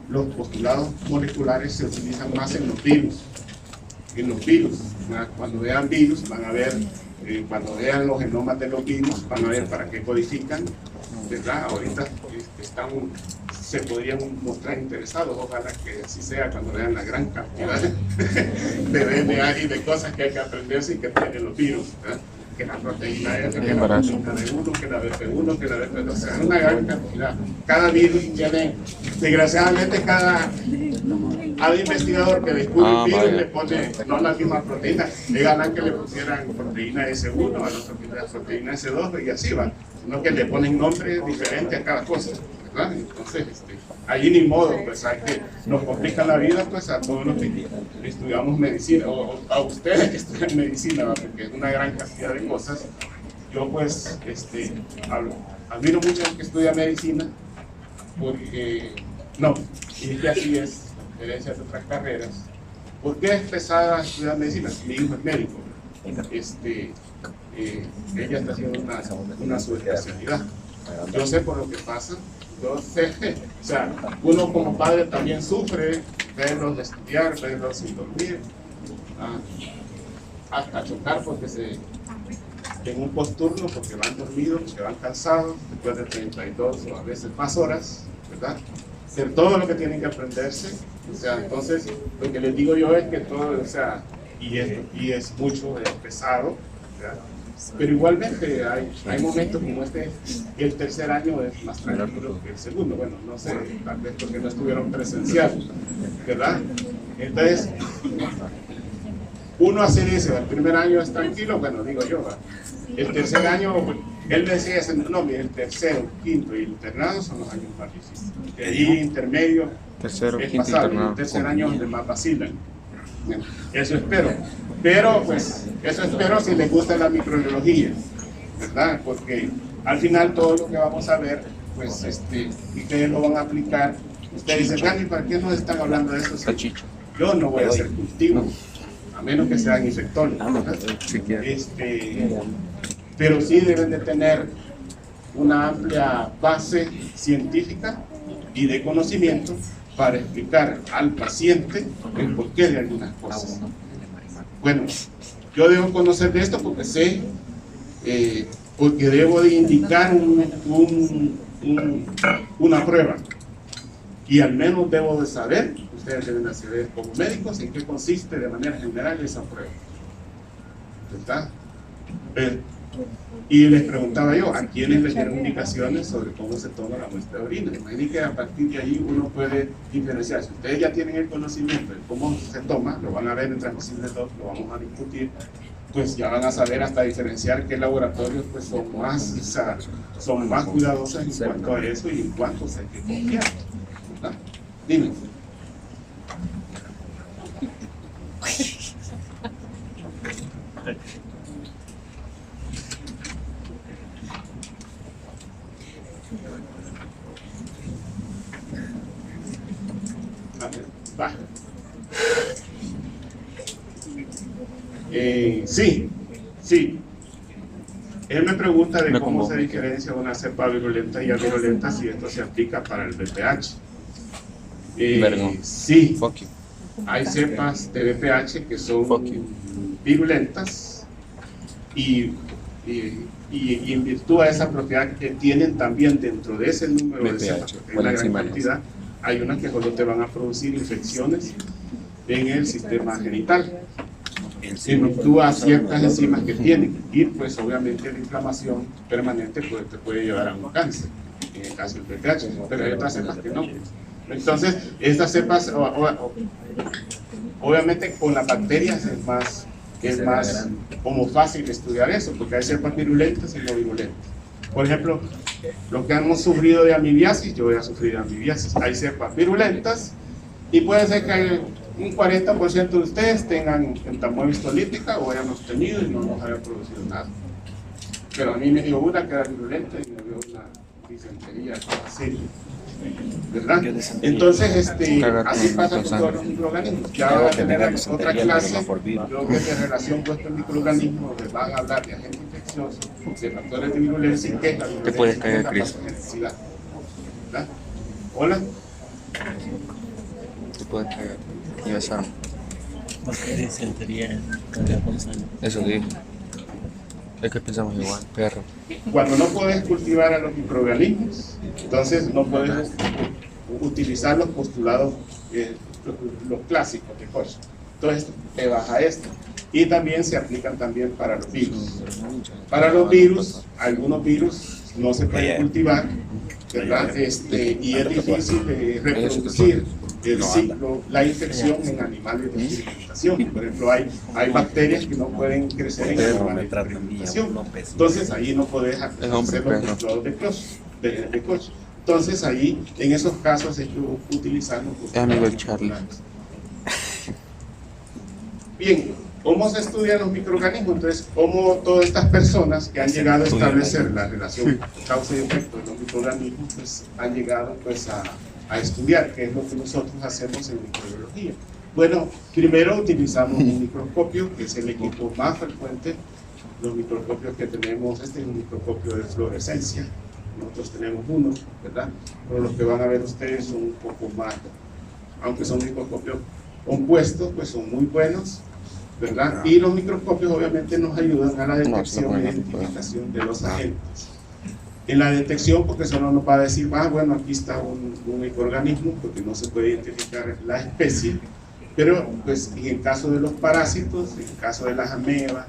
los postulados moleculares se utilizan más en los virus. En los virus, ¿verdad? Cuando vean virus van a ver, cuando vean los genomas de los virus van a ver para qué codifican, ¿verdad? Ahorita se podrían mostrar interesados, ojalá que así sea cuando vean la gran cantidad de DNA y de cosas que hay que aprenderse y que tienen los virus, ¿verdad? Que la proteína F, que la proteína D1, que la BP1, que la BP2, o sea, una gran cantidad. Cada virus tiene, desgraciadamente cada investigador que descubre un virus le pone no la misma proteína, le ganan que le pusieran proteína S1, al otro que le proteína S2 y así va, sino que le ponen nombres diferentes a cada cosa, ¿verdad? Entonces, allí ni modo, pues hay que, nos complica la vida pues a todos los que estudiamos medicina, o a ustedes que estudian medicina, ¿verdad? Porque es una gran cantidad de cosas. Yo pues, admiro mucho a los que estudian medicina, porque, no, y es que así es, a diferencia de otras carreras. ¿Por qué es pesada estudiar medicina? Mi hijo es médico, ella está haciendo una subespecialidad. Yo sé por lo que pasa, yo sé, o sea, uno como padre también sufre verlos de estudiar, verlos sin dormir, hasta chocar porque en un posturno, porque van dormidos, porque van cansados, después de 32 o a veces más horas, ¿verdad? Hacer todo lo que tienen que aprenderse, o sea, entonces, lo que les digo yo es que todo, o sea, y es mucho, es pesado, ¿verdad? Pero igualmente hay momentos como el tercer año es más tranquilo que el segundo, bueno, no sé, tal vez porque no estuvieron presencial, ¿verdad? Entonces, uno así dice, el primer año es tranquilo, bueno, digo yo, ¿verdad? El tercer año, él me decía, no, mira, el tercero, quinto y el internado son los años más difíciles. Y ahí intermedio tercero, es quinto, pasable, internado. el tercer año es donde más vacilan. Eso espero, pero pues eso espero si les gusta la microbiología, ¿verdad? Porque al final todo lo que vamos a ver, pues ustedes lo van a aplicar. Ustedes dicen, Dani, ¿para qué nos están hablando de eso? Yo no voy a hacer cultivo, a menos que sean infectólogos, ¿verdad? Pero sí deben de tener una amplia base científica y de conocimiento para explicar al paciente el porqué de algunas cosas. Bueno, yo debo conocer de esto porque sé, porque debo de indicar una prueba y al menos debo de saber, ustedes deben de saber como médicos en qué consiste de manera general esa prueba, ¿verdad? Y les preguntaba yo, ¿a quiénes les dieron indicaciones sobre cómo se toma la muestra de orina? Imagínense que a partir de ahí uno puede diferenciar. Si ustedes ya tienen el conocimiento de cómo se toma, lo van a ver en Transmisibles 2, lo vamos a discutir, pues ya van a saber hasta diferenciar qué laboratorios pues son más cuidadosos en cuanto a eso y en cuanto hay que confiar, ¿verdad? Dime. Sí. Él me pregunta de cómo se diferencia una cepa virulenta y avirulenta si esto se aplica para el BPH. Sí, hay cepas de BPH que son virulentas y en virtud a esa propiedad que tienen también dentro de ese número de cepas, porque hay una gran cantidad, hay unas que solo te van a producir infecciones en el sistema genital, en virtud a ciertas enzimas que tienen, y pues obviamente la inflamación permanente pues, te puede llevar a un cáncer, en el caso del PTH, pero hay otras cepas que no. Entonces, estas cepas, obviamente con las bacterias es más como fácil estudiar eso, porque hay cepas virulentas y no virulentas. Por ejemplo, los que hemos sufrido de amibiasis, yo voy a sufrir de amibiasis, hay cepas virulentas y puede ser que un 40% de ustedes tengan entamoeba histolítica o hayamos tenido y no nos haya producido nada. Pero a mí me dio una que era virulenta y me dio una disentería seria, ¿verdad? Entonces, así pasa con todos los microorganismos. Ya van a tener otra clase, lo que es de relación puesta en microorganismos, donde van a hablar de agentes infecciosos, de factores de virulencia y qué es la Te puedes virulencia, caer, la Cris. patogenicidad, ¿verdad? Hola. Te puedes caer y besarme. Porque disentería con sangre. Eso dijo. Es que pensamos igual, perro. Cuando no puedes cultivar a los microorganismos, entonces no puedes utilizar los postulados, los clásicos de Koch. Entonces te baja esto. Y también se aplican también para los virus. Para los virus, algunos virus no se pueden cultivar, ¿verdad? Y es difícil reproducir el ciclo, la infección en animales de experimentación. Por ejemplo, hay bacterias que no pueden crecer en animales de experimentación. Entonces ahí no puedes hacer los postulados de Koch. Entonces ahí, en esos casos, hay que utilizar los postulados. Amigo el Charlie. Bien, ¿cómo se estudian los microorganismos? Entonces, ¿cómo todas estas personas que han llegado a establecer la relación causa y efecto de los microorganismos, pues han llegado pues a estudiar, que es lo que nosotros hacemos en microbiología? Bueno, primero utilizamos un microscopio, que es el equipo más frecuente. Los microscopios que tenemos, este es un microscopio de fluorescencia, nosotros tenemos uno, ¿verdad? Pero los que van a ver ustedes son un poco más, aunque son microscopios compuestos, pues son muy buenos, ¿verdad? Y los microscopios obviamente nos ayudan a la detección e identificación de los agentes. En la detección, porque solo nos va a decir, bueno, aquí está un microorganismo, porque no se puede identificar la especie, pero pues en el caso de los parásitos, en el caso de las amebas,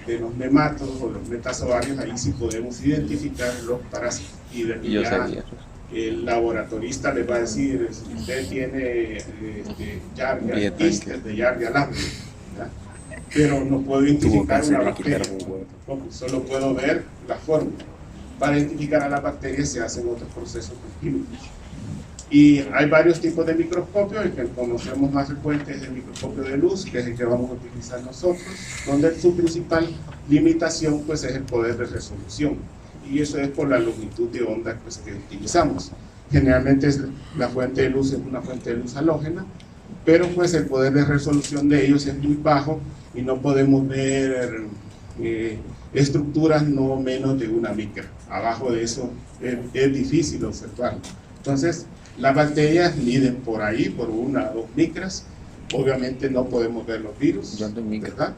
de los nematodos o los metazoarios, ahí sí podemos identificar los parásitos. Y de Yo ya sabía. el laboratorista les va a decir, si usted tiene Yardia quistes de Yardia lambda, ¿verdad? Pero no puedo identificar una bacteria, solo puedo ver la forma. Para identificar a la bacteria se hacen otros procesos químicos. Y hay varios tipos de microscopios. El que conocemos más frecuente es el microscopio de luz, que es el que vamos a utilizar nosotros, donde su principal limitación pues, es el poder de resolución. Y eso es por la longitud de onda pues, que utilizamos. Generalmente la fuente de luz es una fuente de luz halógena, pero pues el poder de resolución de ellos es muy bajo y no podemos ver estructuras no menos de una micra. Abajo de eso es difícil observarlo. Entonces, las bacterias miden por ahí, por 1 a 2 micras. Obviamente no podemos ver los virus, ¿verdad?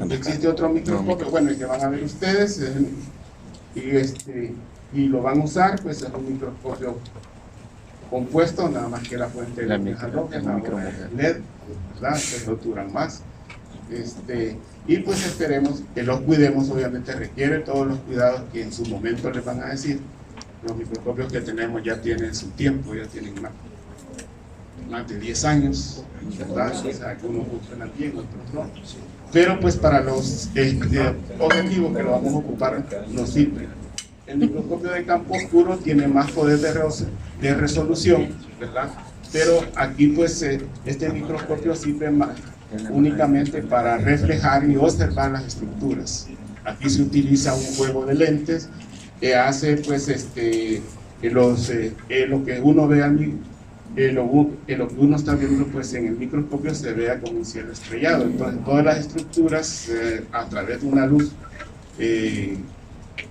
Existe otro microscopio, bueno, el que van a ver ustedes, y lo van a usar, pues es un microscopio compuesto, nada más que la fuente de luz halógena, LED, ¿verdad? Que no duran más. Y pues esperemos que los cuidemos, obviamente requiere todos los cuidados que en su momento les van a decir. Los microscopios que tenemos ya tienen su tiempo, ya tienen más de 10 años, ¿verdad? O sea, algunos funcionan bien, otros no. Pero pues para los objetivos que lo vamos a ocupar nos sirve. El microscopio de campo oscuro tiene más poder de resolución, ¿verdad? Pero aquí pues este microscopio sirve únicamente para reflejar y observar las estructuras. Aquí se utiliza un juego de lentes que hace pues lo que uno ve lo que uno está viendo pues en el microscopio se vea como un cielo estrellado. Entonces todas las estructuras a través de una luz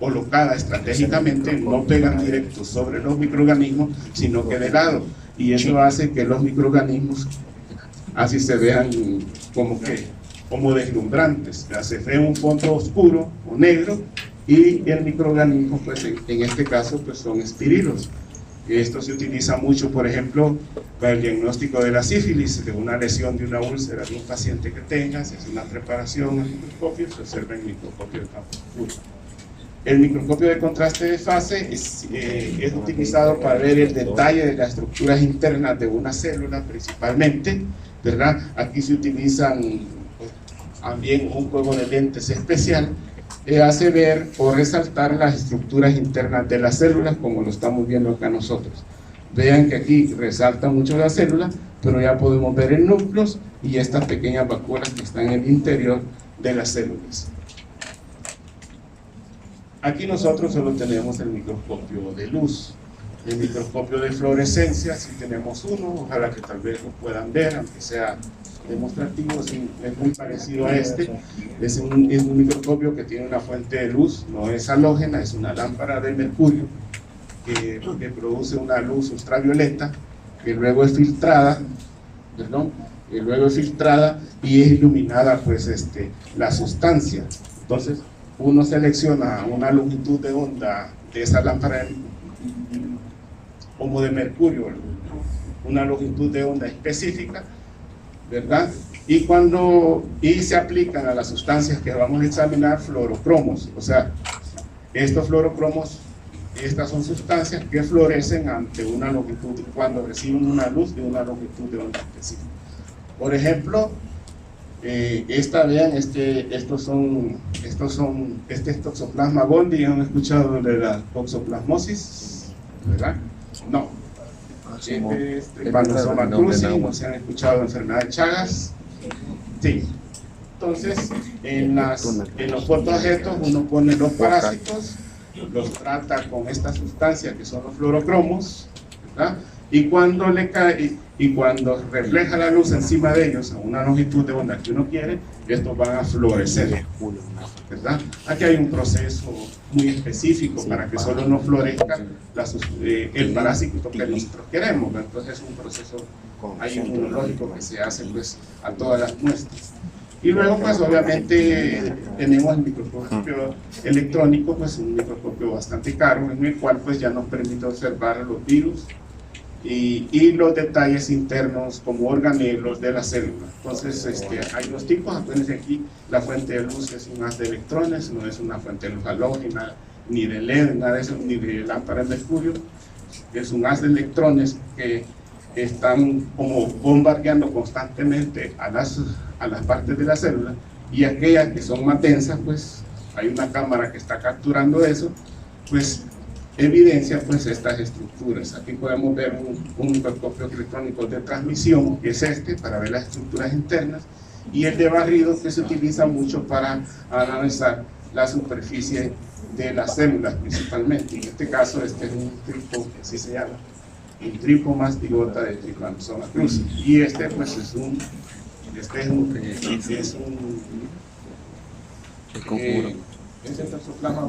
colocada estratégicamente no pegan directo sobre los microorganismos, sino que de lado, y eso hace que los microorganismos así se vean como deslumbrantes. Se ve un fondo oscuro o negro y el microorganismo pues en este caso pues son espirilos. Esto se utiliza mucho, por ejemplo, para el diagnóstico de la sífilis, de una lesión de una úlcera de un paciente que tenga. Se hace una preparación al microscopio, se observa el microscopio de campo oscuro. El microscopio de contraste de fase es utilizado para ver el detalle de las estructuras internas de una célula principalmente, ¿verdad? Aquí se utilizan también un juego de lentes especial que hace ver o resaltar las estructuras internas de las células, como lo estamos viendo acá nosotros. Vean que aquí resalta mucho la célula, pero ya podemos ver el núcleo y estas pequeñas vacuolas que están en el interior de las células. Aquí nosotros solo tenemos el microscopio de luz. El microscopio de fluorescencia, si tenemos uno, ojalá que tal vez lo puedan ver, aunque sea demostrativo, es muy parecido a este. Es un microscopio que tiene una fuente de luz, no es halógena, es una lámpara de mercurio que produce una luz ultravioleta que luego es filtrada, y es iluminada pues la sustancia. Entonces uno selecciona una longitud de onda de esa lámpara como de mercurio, una longitud de onda específica, ¿verdad? Y se aplican a las sustancias que vamos a examinar fluorocromos. O sea, estos fluorocromos, estas son sustancias que fluorecen ante una longitud, cuando reciben una luz de una longitud de onda específica. Por ejemplo, vean, este es Toxoplasma gondii. ¿Han escuchado de la toxoplasmosis? ¿Verdad? No. Este es Trypanosoma cruzi. ¿No se han escuchado de enfermedad de Chagas? Sí. Entonces, en los fotoobjetos uno pone los parásitos, los trata con esta sustancia que son los fluorocromos, ¿verdad? Y cuando refleja la luz encima de ellos a una longitud de onda que uno quiere, estos van a fluorecer, ¿verdad? Aquí hay un proceso muy específico para que solo no florezca el parásito que nosotros queremos, ¿verdad? Entonces es un proceso inmunológico que se hace pues a todas las muestras. Y luego pues obviamente tenemos el microscopio electrónico, pues un microscopio bastante caro, en el cual pues ya nos permite observar los virus y los detalles internos como organelos de la célula. Entonces hay dos tipos. Acuérdense aquí, la fuente de luz es un haz de electrones, no es una fuente de luz halógena, ni de LED, nada de eso, ni de lámpara de mercurio. Es un haz de electrones que están como bombardeando constantemente a las partes de la célula, y aquellas que son más densas, pues hay una cámara que está capturando eso, pues evidencia pues estas estructuras. Aquí podemos ver un microscopio electrónico de transmisión, que es para ver las estructuras internas, y el de barrido, que se utiliza mucho para analizar la superficie de las células principalmente. En este caso es un tripo, así se llama, un tripomastigota de Trypanosoma cruzi, y pues es un toxoplasma,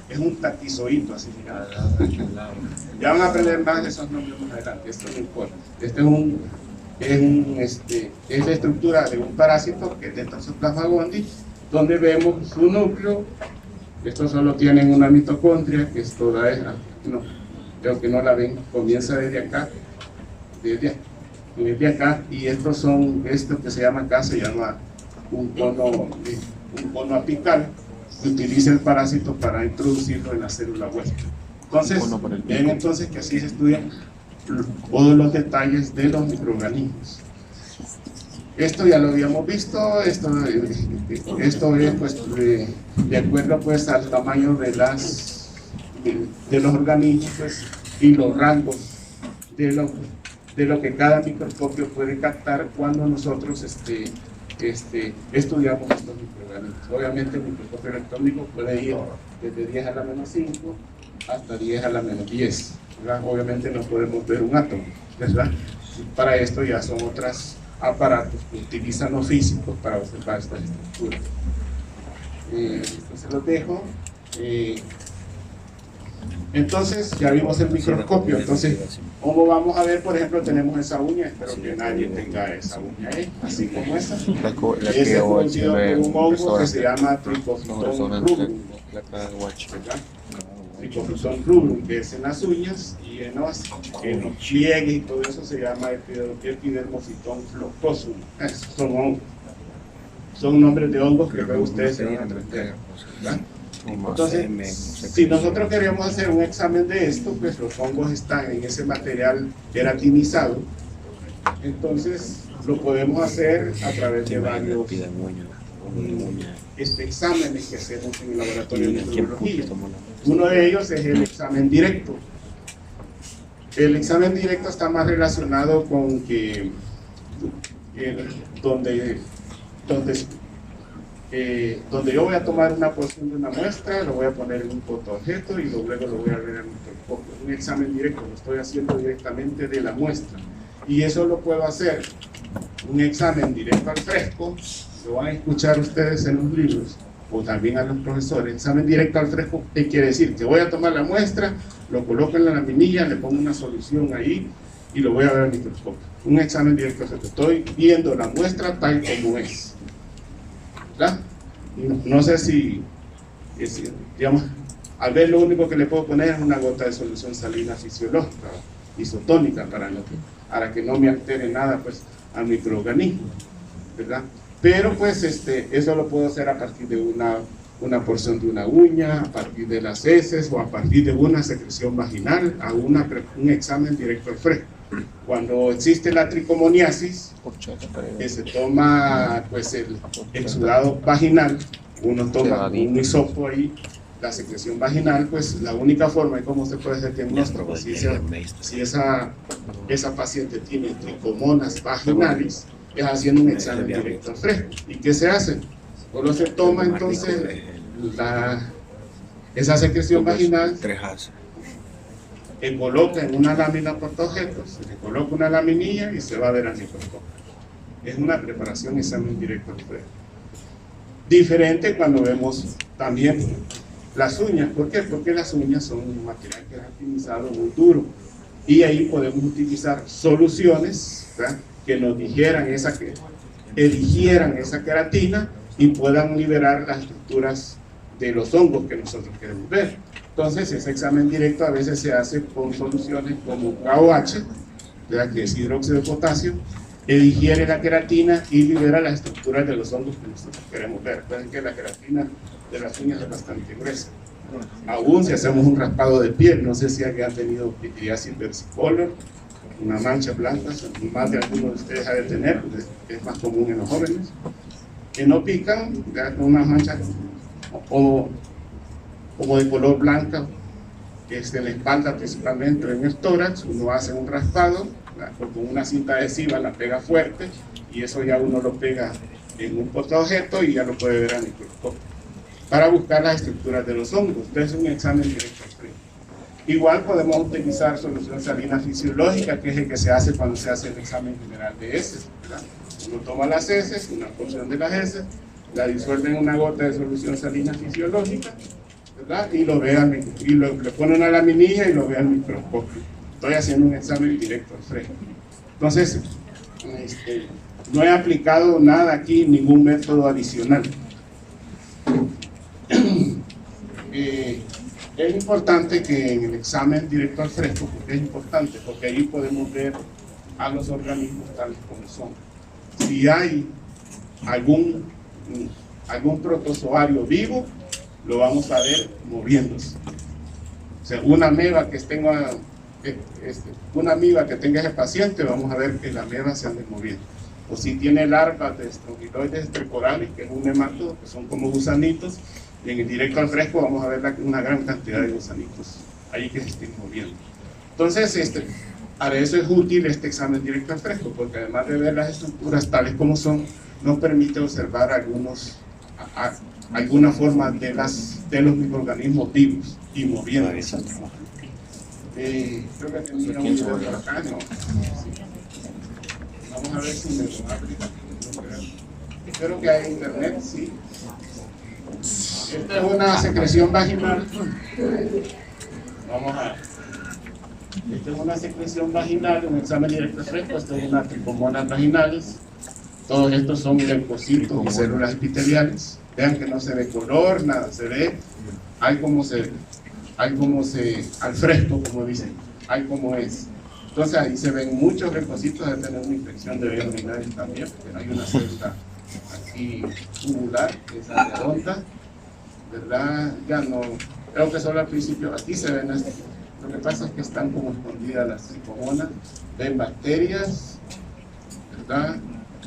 es un taquizoíto, así se llama. Ya van a aprender más de esos nombres más adelante, esto no importa. Es la estructura de un parásito que es de Toxoplasma gondii, donde vemos su núcleo. Estos solo tienen una mitocondria, que es toda esa, no, creo que no la ven, comienza desde acá, desde acá, y esto que se llama acá, se llama un cono apical, que utiliza el parásito para introducirlo en la célula huésped. Entonces, ven entonces que así se estudian todos los detalles de los microorganismos. Esto ya lo habíamos visto. Esto es pues de acuerdo pues al tamaño de los organismos, pues, y los rangos de lo que cada microscopio puede captar cuando nosotros estudiamos estos microorganismos. Obviamente el microscopio electrónico puede ir desde 10 a la menos 5 hasta 10 a la menos 10, ¿verdad? Obviamente no podemos ver un átomo, ¿verdad? Para esto ya son otros aparatos que utilizan los físicos para observar estas estructuras. Se los dejo. Entonces ya vimos el microscopio. Entonces, ¿cómo vamos a ver? Por ejemplo, tenemos esa uña. Espero que nadie tenga esa uña ahí, así como esa. Es producido por un hongo que se llama Trichophilum rubrum, ¿verdad? Ficophyton rubrum, que es en las uñas, y en los pliegues y todo eso se llama Epidermophyton floccosum. Esos son nombres de hongos que luego ustedes se van a aprender, ¿verdad? Entonces, si nosotros queremos hacer un examen de esto, pues los hongos están en ese material queratinizado, entonces lo podemos hacer a través de varios exámenes que hacemos en el laboratorio de microbiología. Uno de ellos es el examen directo. El examen directo está más relacionado con que donde yo voy a tomar una porción de una muestra, lo voy a poner en un fotoobjeto y luego lo voy a ver en un microscopio. Un examen directo, lo estoy haciendo directamente de la muestra. Y eso lo puedo hacer, un examen directo al fresco, lo van a escuchar ustedes en los libros, o también a los profesores. Examen directo al fresco, ¿qué quiere decir? Que voy a tomar la muestra, lo coloco en la laminilla, le pongo una solución ahí y lo voy a ver al microscopio. Un examen directo al fresco, estoy viendo la muestra tal como es. ¿Verdad? No sé si, digamos, al ver lo único que le puedo poner es una gota de solución salina fisiológica, isotónica, para que no me altere nada pues al microorganismo, ¿verdad? Pero pues eso lo puedo hacer a partir de una porción de una uña, a partir de las heces o a partir de una secreción vaginal, a un examen directo al fresco. Cuando existe la tricomoniasis, que se toma pues el exudado vaginal, uno toma un hisopo ahí, la secreción vaginal, pues la única forma en cómo se puede hacer diagnóstico, si esa paciente tiene tricomonas vaginales, es haciendo un examen directo al fresco. ¿Y qué se hace? Solo se toma entonces esa secreción vaginal, se coloca en una lámina portaobjetos, se le coloca una laminilla y se va a ver al microscopio. Es una preparación examen directo al fresco. Diferente cuando vemos también las uñas. ¿Por qué? Porque las uñas son un material queratinizado muy duro y ahí podemos utilizar soluciones, ¿verdad?, que nos eligieran esa queratina y puedan liberar las estructuras de los hongos que nosotros queremos ver. Entonces ese examen directo a veces se hace con soluciones como KOH, ¿verdad?, que es hidróxido de potasio, digiere la queratina y libera las estructuras de los hongos que nosotros queremos ver. Recuerden que la queratina de las uñas es bastante gruesa. Aún si hacemos un raspado de piel, no sé si alguien ha tenido pityriasis versicolor, una mancha blanca, más de algunos de ustedes ha de tener, es más común en los jóvenes, que no pican, una mancha como de color blanca, que es en la espalda principalmente, en el tórax. Uno hace un raspado, con una cinta adhesiva la pega fuerte, y eso ya uno lo pega en un portaobjeto y ya lo puede ver al microscopio, para buscar las estructuras de los hongos. Entonces es un examen directo al fresco. Igual podemos utilizar solución salina fisiológica, que es el que se hace cuando se hace el examen general de heces, ¿verdad? Uno toma las heces, una porción de las heces, la disuelve en una gota de solución salina fisiológica, ¿verdad?, y lo ve le pone una laminilla y lo ve al microscopio. Estoy haciendo un examen directo al fresco. Entonces, no he aplicado nada aquí, ningún método adicional. Es importante que en el examen directo al fresco, porque es importante, porque ahí podemos ver a los organismos tales como son. Si hay algún protozoario vivo, lo vamos a ver moviéndose. O sea, una ameba que tenga ese paciente, vamos a ver que la ameba se ande moviendo. O si tiene larvas de estrongiloides estercorales, que es un nematodo, que son como gusanitos, y en el directo al fresco vamos a ver una gran cantidad de gusanitos ahí que se estén moviendo. Entonces, para eso es útil este examen directo al fresco, porque además de ver las estructuras tales como son, nos permite observar alguna forma de los microorganismos vivos y moviéndose. Creo que tenía un video por acá, ¿no? Sí. Vamos a ver si me lo aplica. Espero que haya internet, sí. Esta es una secreción vaginal. Esta es una secreción vaginal, un examen directo al fresco. Esto es una tricomonas vaginales. Todos estos son leucocitos y células epiteliales. Vean que no se ve color, nada, se ve, hay como hay como al fresco, como dicen, hay como es. Entonces ahí se ven muchos requisitos de tener una infección de vías urinarias también, porque hay una celda aquí tubular, que es redonda, ¿verdad? Ya no, creo que solo al principio, aquí se ven, lo que pasa es que están como escondidas las tricomonas, ven bacterias, ¿verdad?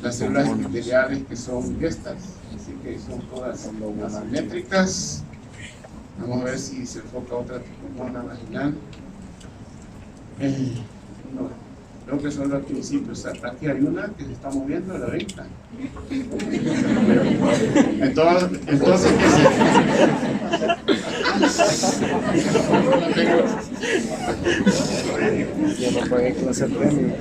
Las células epiteliales que son estas, así que son todas asimétricas. Vamos a ver si se enfoca otra tricomona vaginal. No, creo que solo al principio. O sea, aquí hay una que se está moviendo, la venta. Entonces ¿qué se? Ya no pagué clase premium.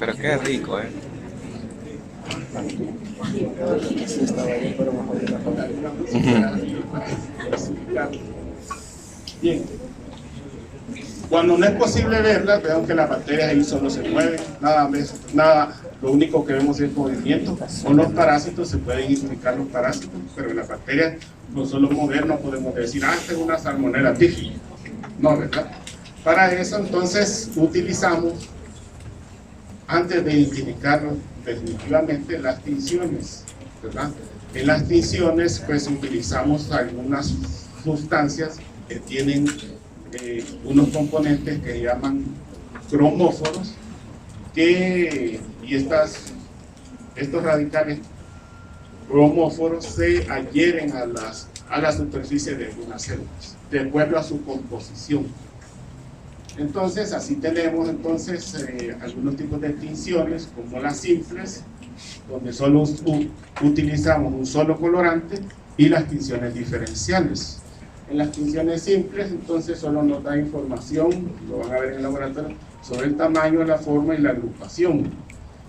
Pero qué rico, Sí, estaba bien, pero mejor que la Bien. Cuando no es posible verlas, vean que las bacterias ahí solo se mueven, nada, lo único que vemos es movimiento. Con los parásitos se pueden identificar los parásitos, pero en las bacterias no solo mover, no podemos decir, esta es una salmonella típica. No, ¿verdad? Para eso entonces utilizamos, antes de identificarlo definitivamente, las tinciones, ¿verdad? En las tinciones pues utilizamos algunas sustancias que tienen unos componentes que llaman cromóforos, y estos radicales cromóforos se adhieren a la superficie de algunas células, de acuerdo a su composición. Entonces, así tenemos algunos tipos de tinciones, como las simples, donde solo utilizamos un solo colorante, y las tinciones diferenciales. En las tinciones simples, entonces, solo nos da información, lo van a ver en el laboratorio, sobre el tamaño, la forma y la agrupación.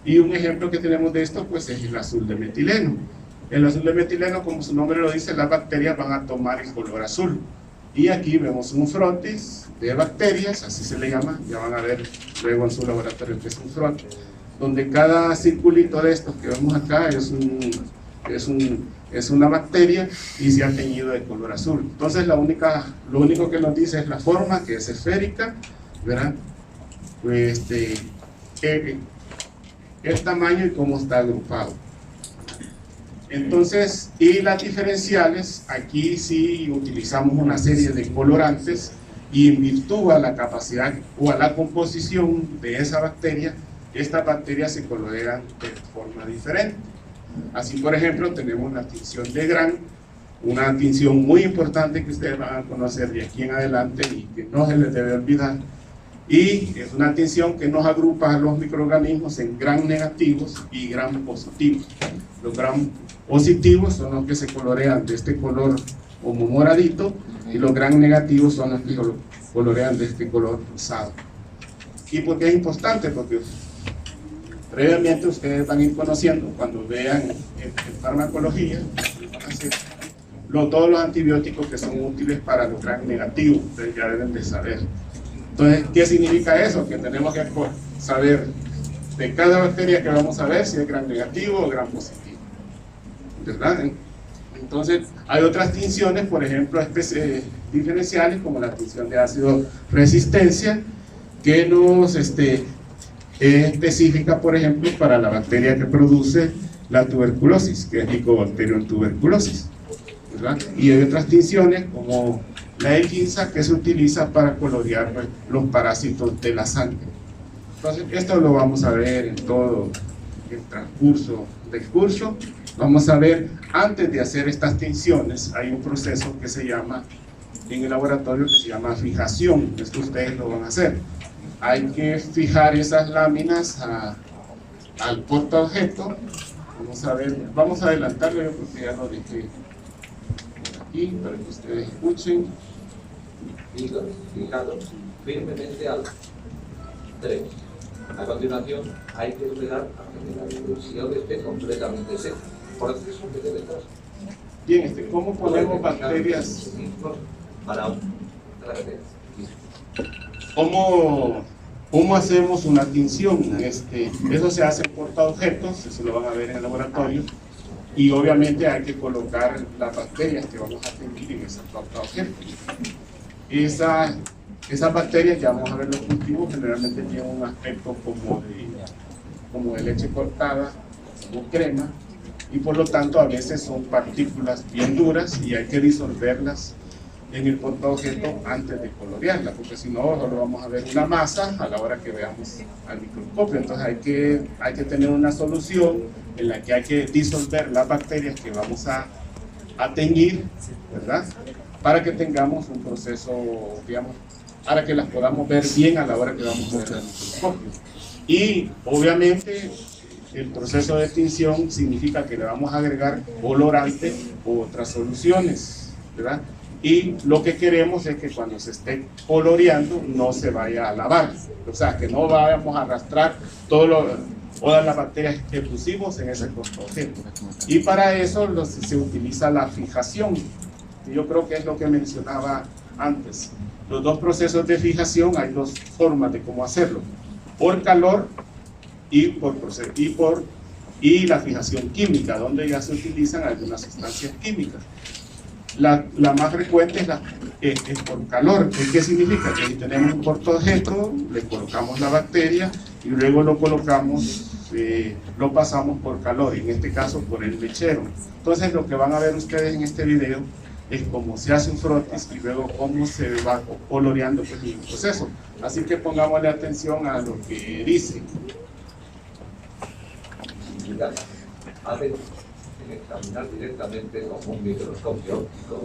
Y un ejemplo que tenemos de esto, pues, es el azul de metileno. El azul de metileno, como su nombre lo dice, las bacterias van a tomar el color azul. Y aquí vemos un frontis de bacterias, así se le llama, ya van a ver luego en su laboratorio que es un frontis, donde cada circulito de estos que vemos acá es una bacteria y se ha teñido de color azul. Entonces lo único que nos dice es la forma, que es esférica, ¿verdad? Pues el tamaño y cómo está agrupado. Entonces, y las diferenciales, aquí sí utilizamos una serie de colorantes, y en virtud a la capacidad o a la composición de esa bacteria, estas bacterias se colorean de forma diferente. Así, por ejemplo, tenemos la tinción de Gram, una tinción muy importante que ustedes van a conocer de aquí en adelante y que no se les debe olvidar. Y es una tinción que nos agrupa a los microorganismos en Gram negativos y Gram positivos. Los Gram positivos son los que se colorean de este color como moradito, y los Gram negativos son los que colorean de este color rosado. ¿Y por qué es importante? Porque previamente ustedes van a ir conociendo, cuando vean en farmacología, van a hacer todos los antibióticos que son útiles para los Gram negativos, ustedes ya deben de saber. Entonces, ¿qué significa eso? Que tenemos que saber de cada bacteria que vamos a ver si es Gram negativo o Gram positivo, ¿verdad? Entonces, hay otras tinciones, por ejemplo, diferenciales, como la tinción de ácido resistencia, que nos es específica, por ejemplo, para la bacteria que produce la tuberculosis, que es Mycobacterium tuberculosis, ¿verdad? Y hay otras tinciones, como la E15, que se utiliza para colorear los parásitos de la sangre. Entonces, esto lo vamos a ver en todo el transcurso del curso. Vamos a ver, antes de hacer estas tinciones, hay un proceso que se llama, en el laboratorio, que se llama fijación. Esto ustedes lo van a hacer. Hay que fijar esas láminas al portaobjeto. Vamos a ver, vamos a adelantarlo, yo porque ya lo dejé por aquí, para que ustedes escuchen. Fijados firmemente al 3. A continuación, hay que esperar a que la dilución esté completamente seca. Proceso que debe estar. Bien, ¿cómo ponemos bacterias? Para otra vez. ¿Cómo hacemos una tinción? Eso se hace en portaobjetos, eso lo van a ver en el laboratorio. y obviamente hay que colocar las bacterias que vamos a tener en esa portaobjeto. Esas bacterias, ya vamos a ver los cultivos, generalmente tienen un aspecto como de leche cortada, como crema, y por lo tanto a veces son partículas bien duras y hay que disolverlas en el portaobjeto antes de colorearla, porque si no solo vamos a ver una masa a la hora que veamos al microscopio. Entonces hay que tener una solución en la que hay que disolver las bacterias que vamos a teñir, ¿verdad? Para que tengamos un proceso, digamos, para que las podamos ver bien a la hora que vamos a ver el microscopio. Y obviamente el proceso de tinción significa que le vamos a agregar colorante u otras soluciones, ¿verdad? Y lo que queremos es que cuando se esté coloreando no se vaya a lavar, o sea, que no vayamos a arrastrar todas las bacterias que pusimos en ese portaobjeto. Y para eso se utiliza la fijación. Yo creo que es lo que mencionaba antes. Los dos procesos de fijación, hay dos formas de cómo hacerlo: por calor y la fijación química, donde ya se utilizan algunas sustancias químicas. La más frecuente es por calor. ¿Qué significa? Que si tenemos un portaobjeto, le colocamos la bacteria y luego lo pasamos por calor, en este caso por el mechero. Entonces lo que van a ver ustedes en este video es cómo se hace un frotis y luego cómo se va coloreando pues, el proceso. Así que pongámosle atención a lo que dice. Hace examinar directamente con un microscopio óptico.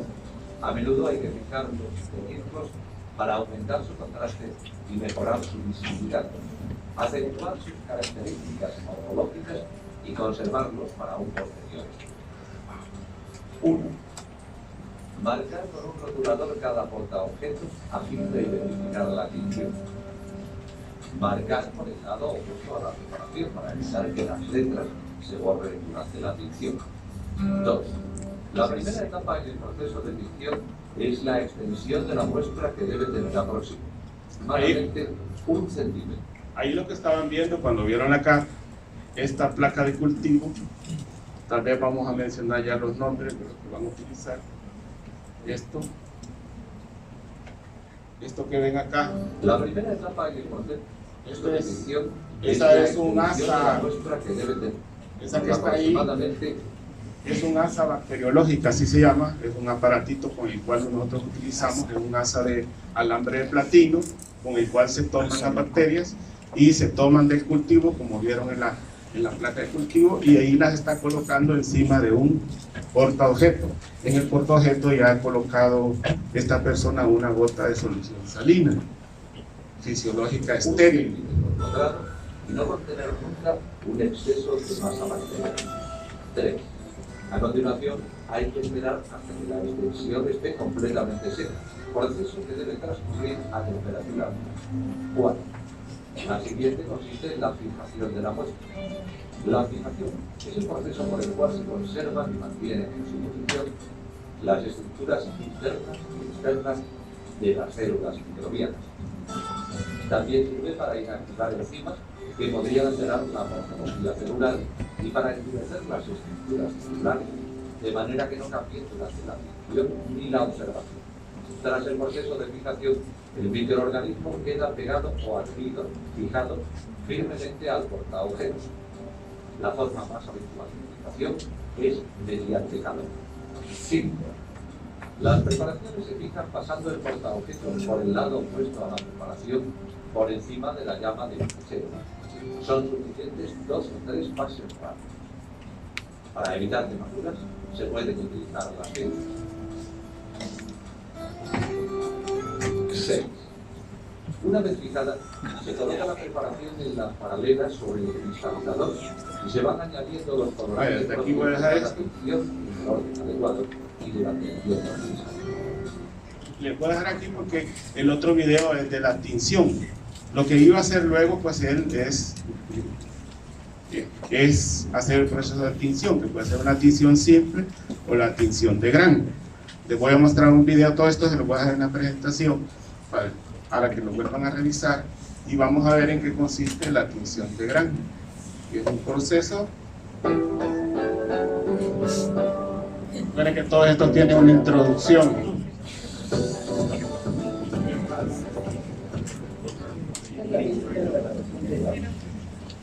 A menudo hay que fijar los tejidos para aumentar su contraste y mejorar su visibilidad, acentuar sus características morfológicas y conservarlos para un posterior. 1. Marcar con un rotulador cada portaobjeto a fin de identificar la tinción. Marcar con el lado opuesto a la preparación para evitar que las letras se borren durante la tinción. 2. La primera etapa en el proceso de tinción es la extensión de la muestra, que debe tener aproximadamente 1 centímetro. Ahí lo que estaban viendo cuando vieron acá esta placa de cultivo, tal vez vamos a mencionar ya los nombres de los que van a utilizar. Esto que ven acá, la primera etapa en el proceso de tinción esa es un asa, de la muestra, que debe tener esa que está ahí aproximadamente. Es un asa bacteriológica, así se llama. Es un aparatito con el cual nosotros utilizamos, es un asa de alambre de platino con el cual se toman las bacterias y se toman del cultivo, como vieron en la placa de cultivo, y ahí las está colocando encima de un portaobjeto. En el portaobjeto ya ha colocado esta persona una gota de solución salina, fisiológica estéril. Y no contener nunca un exceso de masa bacteriana. 3. A continuación, hay que esperar hasta que la extensión esté completamente seca, proceso que debe transcurrir a temperatura. 4. La siguiente consiste en la fijación de la muestra. La fijación es el proceso por el cual se conservan y mantienen en su posición las estructuras internas y externas de las células microbianas. También sirve para inactivar enzimas que podrían alterar la morfología celular y para endurecer las estructuras celulares, de manera que no cambien durante la tinción ni la observación. Tras el proceso de fijación, el microorganismo queda pegado o adherido, fijado firmemente al portaobjeto. La forma más habitual de fijación es mediante calor. 5. Las preparaciones se fijan pasando el portaobjeto por el lado opuesto a la preparación, por encima de la llama del mechero. Son suficientes 2 o 3 pasos rápidos. Para evitar quemaduras, se pueden utilizar las pinzas. 6. Una vez fijada, se coloca la preparación en las paralelas sobre el cristalizador y se van añadiendo los colorantes aquí voy a dejar esto. en el orden adecuado y durante el tiempo necesario. Les voy a dejar aquí porque el otro video es de la tinción. Lo que iba a hacer luego, pues él es hacer el proceso de tinción, que puede ser una tinción simple o la tinción de grano. Les voy a mostrar un video, todo esto se lo voy a dejar en la presentación para que lo vuelvan a revisar y vamos a ver en qué consiste la tinción de grano. Es un proceso Recuerden que todo esto tiene una introducción.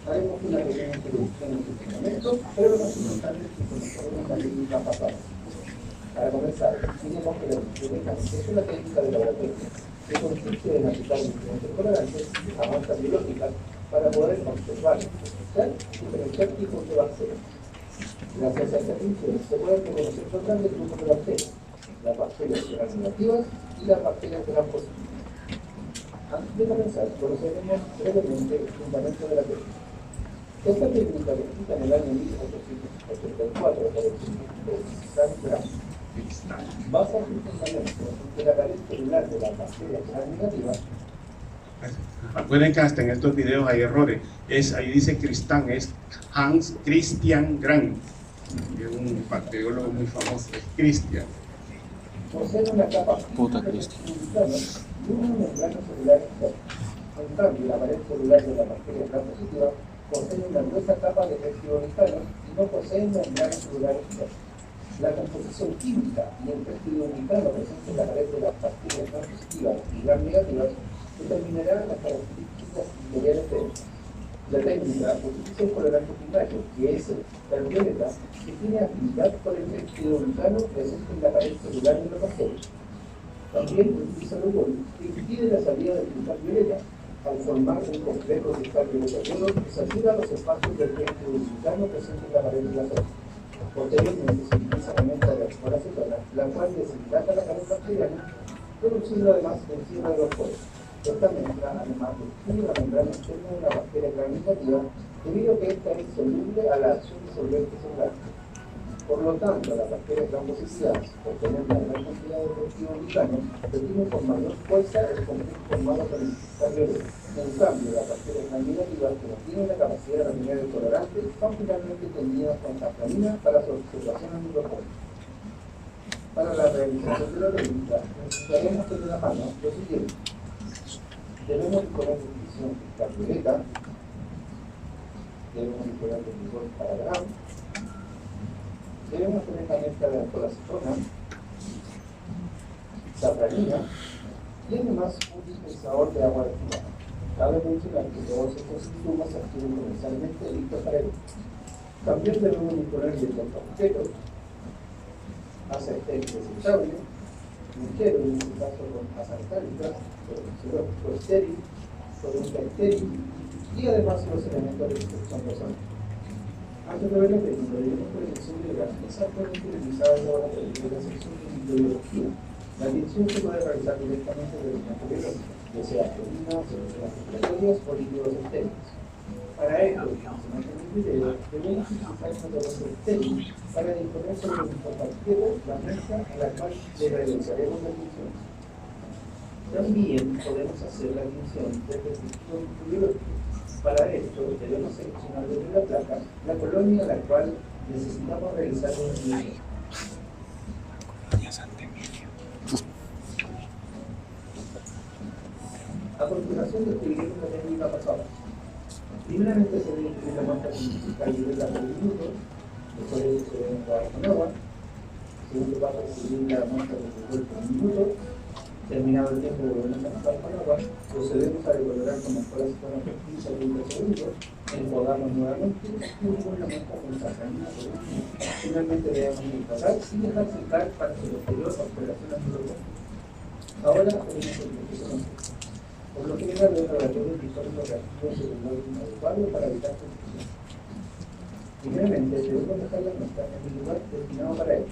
Haremos una pequeña introducción en este momento, pero lo más importante es que conozcamos la técnica pasada. Para comenzar, tenemos que la técnica es una técnica de laboratorio que consiste en aplicar diferentes colorantes a muestras biológicas para poder observar, escuchar y diferenciar tipos de bacterias. Gracias a esta función se pueden reconocer dos grandes grupos de bacterias, las bacterias gram negativas y las bacterias gram positivas. Antes de comenzar, conoceremos brevemente el fundamento de la técnica. Esta técnica, descrita en el año 1884 por el científico Frank Graham, basa su fundamento en la pared celular de las bacterias gram negativas. Recuerden que hasta en estos videos hay errores. Ahí dice Cristán, es Hans Christian Gram, que es un bacteriólogo muy famoso, es Christian. Posee una capa Puta Cristo. y una membrana celular externa. En cambio, la pared celular de la bacteria gram positiva posee una gruesa capa de peptidoglicano y no posee membrana celular externa. La composición química y el peptidoglicano presente en la pared de las bacterias gram positivas y gram negativas determinará las características interiores de ellas. La técnica utiliza un colorante primario, que es el ultravioleta, que tiene afinidad por el peptidoglicano presente en la pared celular de la bacteria. También utiliza el UV, que impide la salida del ultravioleta al formar un complejo de ultravioleta negro que satura los espacios del peptidoglicano presente en la pared de la célula. Posteriormente se utiliza una mezcla de acetona, la cual deshidrata la pared bacteriana, produciendo además el cierre de los poros. Esta mezcla, además, destruye la membrana externa de la bacteria gram negativa, debido a que esta es soluble a la acción de solventes celulares. Por lo tanto, las bacterias gram positivas, por tener una gran cantidad de peptidoglicano, retienen con mayor fuerza el complejo formado por el ultravioleta. En cambio, las bacterias gram negativas, que no tienen la capacidad de retener el colorante, son finalmente tendidas con safranina para su observación al microscopio. Para la realización de la técnica, necesitaremos tener a mano lo siguiente. Debemos disponer de visión ultravioleta, debemos disponer de vigor para gram, debemos tener la mezcla de acetona, safranina y además un dispensador de agua destilada. Cabe mencionar que todos estos insumos se adquieren comercialmente listos para ello. También debemos disponer de objetos, aceite desechable, ligero, en este caso con azalicálicas, o estéril, solución estéril y además los elementos de protección personal. Antes de ver la técnica, debemos prevención de gas exactamente utilizada en la laboratorio de la sección de microbiología. La adicción se puede realizar directamente desde el campo biológico, ya sea proteínas, soluciones respiratorias o líquidos estériles. Para ello, como se muestra en el video, debemos utilizar una dosis estéril para disponer sobre nuestro parquero la mezcla en la cual le realizaremos la adicción. También podemos hacer la admisión desde el dispositivo microbiológico. Para esto debemos seleccionar desde la placa la colonia a la cual necesitamos realizar una admisión. A continuación describiremos la técnica pasada. Primeramente se debe incluir la muestra científica y de por minuto, después de eso se debe enjuagar con agua. Segundo paso es incluir la muestra de vigor por minuto. Terminado el tiempo volvemos a mezclar con agua, procedemos a decolorar con las cuales fueron 15 a 30 segundos, enjuagamos nuevamente y cubrimos la muestra con safranina por un minuto. Finalmente debemos enjuagar y dejar secar para su posterior operación antibiótica. Ahora tenemos el proceso. Por lo general, los laboratorios disponen los reactivos en un orden adecuado para evitar confusión. Primeramente, debemos dejar la muestra en el lugar destinado para ello.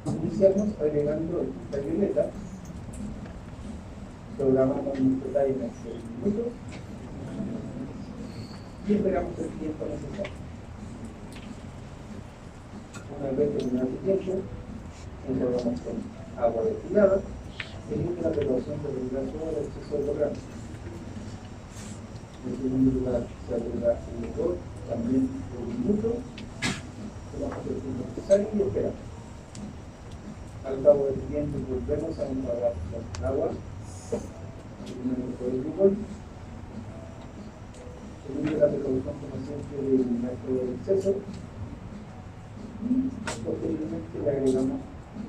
Iniciamos agregando el ultravioleta, programamos nuestro timer de 10 minutos y esperamos el tiempo necesario. Una vez terminado el tiempo, enjuagamos con agua destilada, teniendo la precaución de regular todo el exceso de programa. En segundo lugar, se agrega el motor, también por un minuto, tomamos el tiempo necesario y esperamos. Al cabo del tiempo volvemos a enjuagar con agua, eliminamos todo el glucol, teniendo la precaución, como siempre, del método del exceso, y posteriormente le agregamos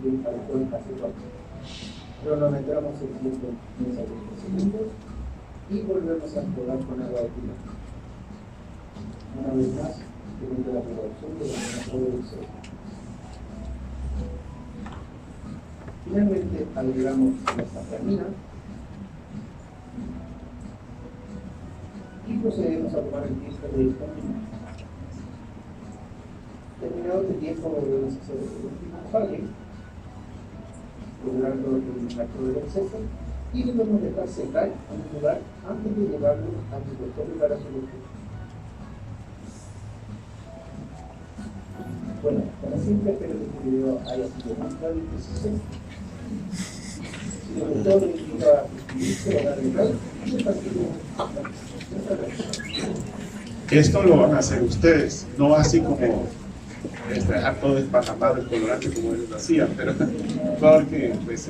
el alcohol acetona. Cronometramos el tiempo en 30 segundos y volvemos a enjuagar con agua de tila. Una vez más, teniendo la precaución del método del exceso. Finalmente agregamos la safranina y procedemos a tomar el tiempo de esta misma. Terminado este tiempo, volvemos a hacer el último enjuague, logrando el impacto del exceso, y debemos dejar secar en un lugar antes de llevarlo al microscopio para su lectura. Bueno, como siempre, espero que este video haya sido muy claro y preciso. Si les gustó, les invito a suscribirse, a darle like y compartirlo. Muchas gracias. Esto lo van a hacer ustedes, no así como dejar todo desparramado el colorante como ellos lo hacían, pero porque pues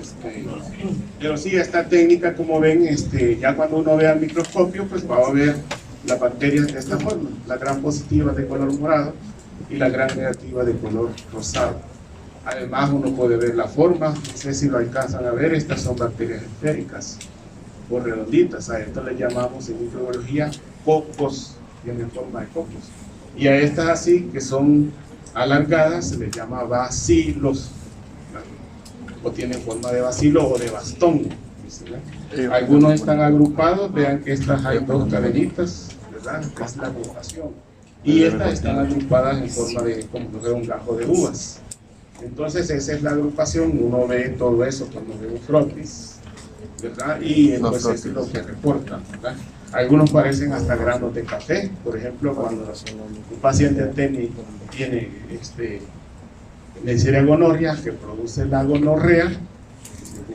pero sí, esta técnica, como ven, ya cuando uno vea el microscopio, pues va a ver las bacterias de esta forma, la gran positiva de color morado y la gran negativa de color rosado. Además uno puede ver la forma, no sé si lo alcanzan a ver, estas son bacterias esféricas o redonditas, a esto le llamamos en microbiología cocos, tienen forma de cocos, y a estas así que son alargadas se les llama bacilos, o tienen forma de bacilo o de bastón. Algunos están agrupados, vean que estas hay dos cadenitas, ¿verdad? Es la agrupación, y estas están agrupadas en forma de como si fuera un gajo de uvas. Entonces esa es la agrupación, uno ve todo eso cuando ve un frotis, ¿verdad? Y entonces es lo que reportan, ¿verdad? Algunos parecen hasta granos de café, por ejemplo, cuando un paciente tiene Neisseria gonorrea, que produce la gonorrea,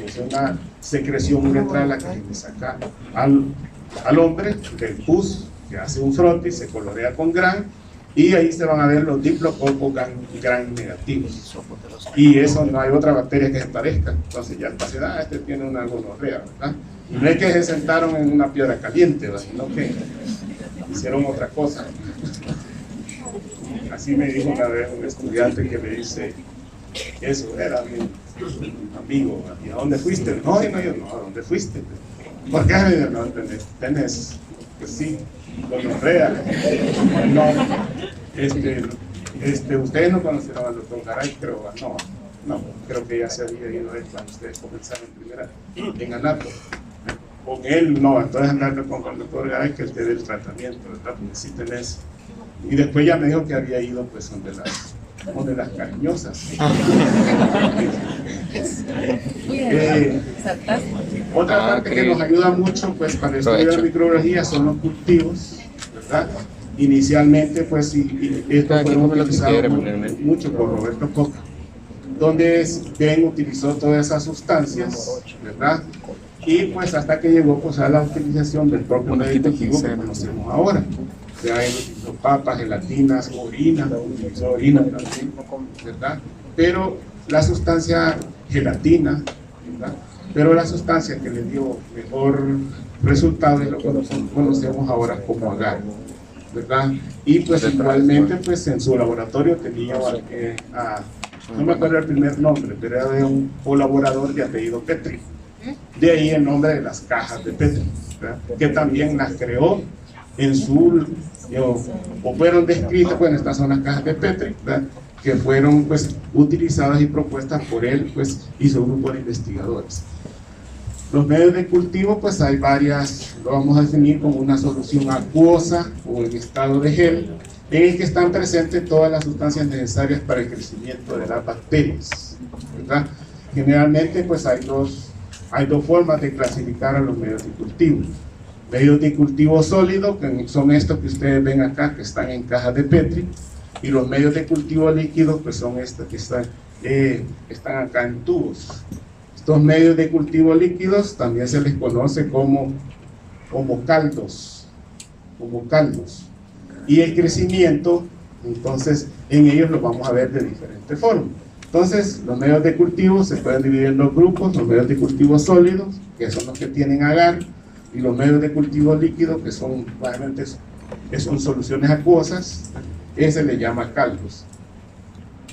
es una secreción uretral la que le saca al hombre del pus, que hace un frotis, se colorea con gran, y ahí se van a ver los diplococos gran negativos, y eso no hay otra bacteria que se parezca. Entonces ya el paciente, tiene una gonorrea, ¿verdad? Y no es que se sentaron en una piedra caliente, ¿verdad? Sino que hicieron otra cosa. Así me dijo una vez un estudiante que me dice, eso era mi amigo, ¿y a dónde fuiste? No, yo no, ¿a dónde fuiste? ¿Por qué? No, tenés, pues sí, gonorrea. No, ustedes no conocieron al doctor Garay, creo, no, creo que ya se había ido él cuando ustedes comenzaron en Anato. Con él, no, entonces andar con el doctor Garay que él te dé el tratamiento, ¿verdad? Porque sí tenés. Y después ya me dijo que había ido, pues, donde las cariñosas. Otra parte que nos ayuda mucho, pues, para estudiar la microbiología son los cultivos, ¿verdad? Inicialmente, pues, y esto fue utilizado mucho por Roberto Coca, donde Ben utilizó todas esas sustancias, ¿verdad? Y pues hasta que llegó, pues, a la utilización del propio medio cultivo que conocemos ahora. Ya él utilizó papas, gelatinas, utilizó orina también, ¿verdad? Pero la sustancia gelatina, ¿verdad? Pero la sustancia que le dio mejor resultado es lo que conocemos ahora como agar, ¿verdad? Y pues igualmente, pues en su laboratorio tenía no me acuerdo el primer nombre, pero era de un colaborador de apellido Petri. De ahí el nombre de las cajas de Petri, ¿verdad? Que también las creó en su, o fueron descritas, bueno, estas son las cajas de Petri, ¿verdad? Que fueron, pues, utilizadas y propuestas por él, pues, y su grupo de investigadores. Los medios de cultivo, pues hay varias, lo vamos a definir como una solución acuosa o en estado de gel, en el que están presentes todas las sustancias necesarias para el crecimiento de las bacterias, ¿verdad? Generalmente, pues hay dos formas de clasificar a los medios de cultivo. Medios de cultivo sólido, que son estos que ustedes ven acá, que están en cajas de Petri, y los medios de cultivo líquidos, pues son estos que están acá en tubos. Estos medios de cultivo líquidos también se les conoce como caldos, y el crecimiento, entonces, en ellos lo vamos a ver de diferentes formas. Entonces, los medios de cultivo se pueden dividir en dos grupos: los medios de cultivo sólidos, que son los que tienen agar, y los medios de cultivo líquidos, que son básicamente son soluciones acuosas, ese le llama caldos.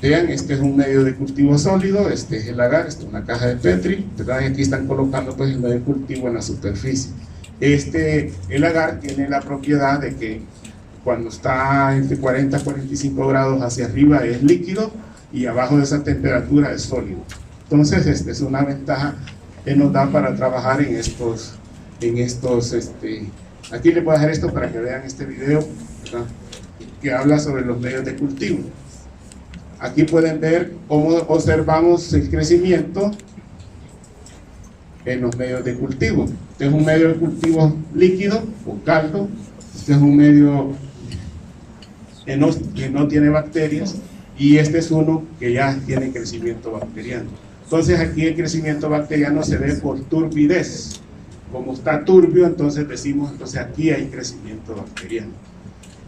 Vean, este es un medio de cultivo sólido, este es el agar, esta es una caja de Petri, ¿verdad? Y aquí están colocando pues el medio de cultivo en la superficie. El agar tiene la propiedad de que cuando está entre 40 a 45 grados hacia arriba es líquido y abajo de esa temperatura es sólido. Entonces, esta es una ventaja que nos da para trabajar en estos, aquí les voy a dejar esto para que vean este video, ¿verdad?, que habla sobre los medios de cultivo. Aquí pueden ver cómo observamos el crecimiento en los medios de cultivo. Este es un medio de cultivo líquido o caldo, este es un medio que no tiene bacterias, y este es uno que ya tiene crecimiento bacteriano. Entonces aquí el crecimiento bacteriano se ve por turbidez. Como está turbio, entonces decimos, entonces aquí hay crecimiento bacteriano.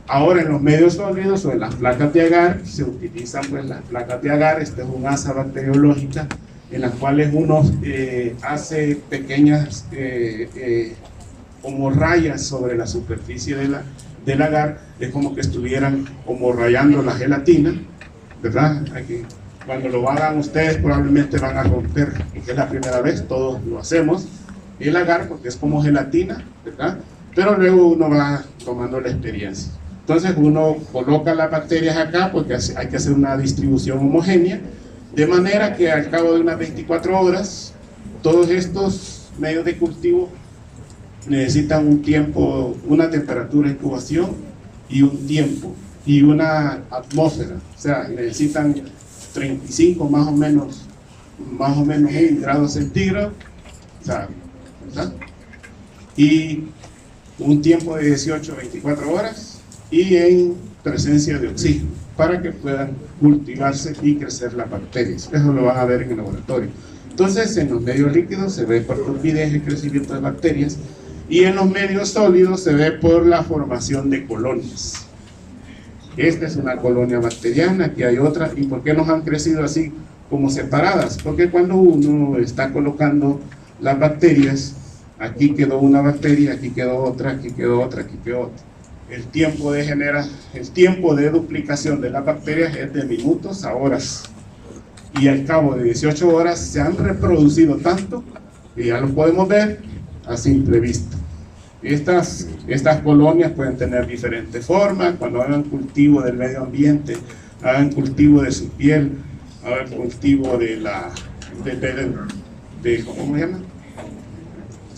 Ahora en los medios sólidos o en las placas de agar se utilizan pues las placas de agar. Esta es un asa bacteriológica en las cuales uno hace pequeñas como rayas sobre la superficie del agar. Es como que estuvieran como rayando la gelatina, ¿verdad? Aquí, cuando lo hagan ustedes probablemente van a romper, porque es la primera vez, todos lo hacemos, el agar, porque es como gelatina, ¿verdad? Pero luego uno va tomando la experiencia. Entonces uno coloca las bacterias acá porque hay que hacer una distribución homogénea, de manera que al cabo de unas 24 horas, todos estos medios de cultivo necesitan un tiempo, una temperatura de incubación y un tiempo y una atmósfera, o sea, necesitan 35 más o menos 1 grado centígrado, o sea, ¿verdad?, y un tiempo de 18 a 24 horas y en presencia de oxígeno para que puedan cultivarse y crecer las bacterias. Eso lo van a ver en el laboratorio. Entonces en los medios líquidos se ve por turbidez el crecimiento de bacterias, y en los medios sólidos se ve por la formación de colonias. Esta es una colonia bacteriana, aquí hay otra. ¿Y por qué nos han crecido así como separadas? Porque cuando uno está colocando las bacterias, aquí quedó una bacteria, aquí quedó otra, aquí quedó otra, aquí quedó otra. El tiempo de duplicación de las bacterias es de minutos a horas. Y al cabo de 18 horas se han reproducido tanto que ya lo podemos ver a simple vista. Estas colonias pueden tener diferentes formas. Cuando hagan cultivo del medio ambiente, hagan cultivo de su piel, hagan cultivo ¿cómo se llama?,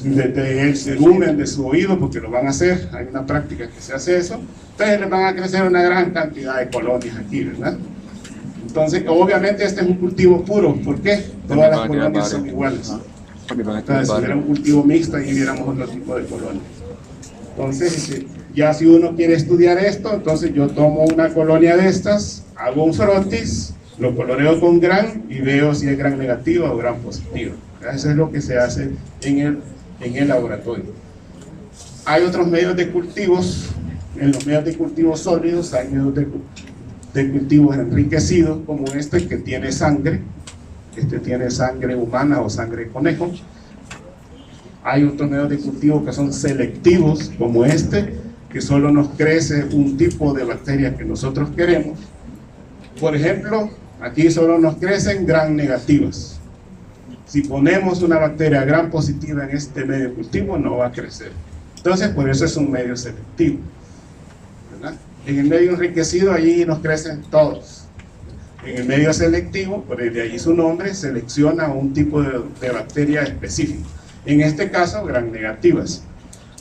del cerumen de su oído, porque lo van a hacer, hay una práctica que se hace eso. Entonces les van a crecer una gran cantidad de colonias aquí, ¿verdad? Entonces, obviamente este es un cultivo puro. ¿Por qué? Todas las colonias son iguales. Entonces, si hubiera un cultivo mixto, ahí viéramos otro tipo de colonias. Entonces, ya si uno quiere estudiar esto, entonces yo tomo una colonia de estas, hago un frotis, lo coloreo con gran y veo si es gran negativo o gran positivo. Eso es lo que se hace en el laboratorio. Hay otros medios de cultivos. En los medios de cultivos sólidos hay medios de cultivos enriquecidos, como este que tiene sangre. Este tiene sangre humana o sangre de conejo. Hay otros medios de cultivo que son selectivos, como este, que solo nos crece un tipo de bacteria que nosotros queremos. Por ejemplo, aquí solo nos crecen gram negativas. Si ponemos una bacteria gram positiva en este medio de cultivo, no va a crecer. Entonces, por eso es un medio selectivo, ¿verdad? En el medio enriquecido, allí nos crecen todos. En el medio selectivo, por de ahí su nombre, selecciona un tipo de bacteria específico. En este caso, gram negativas.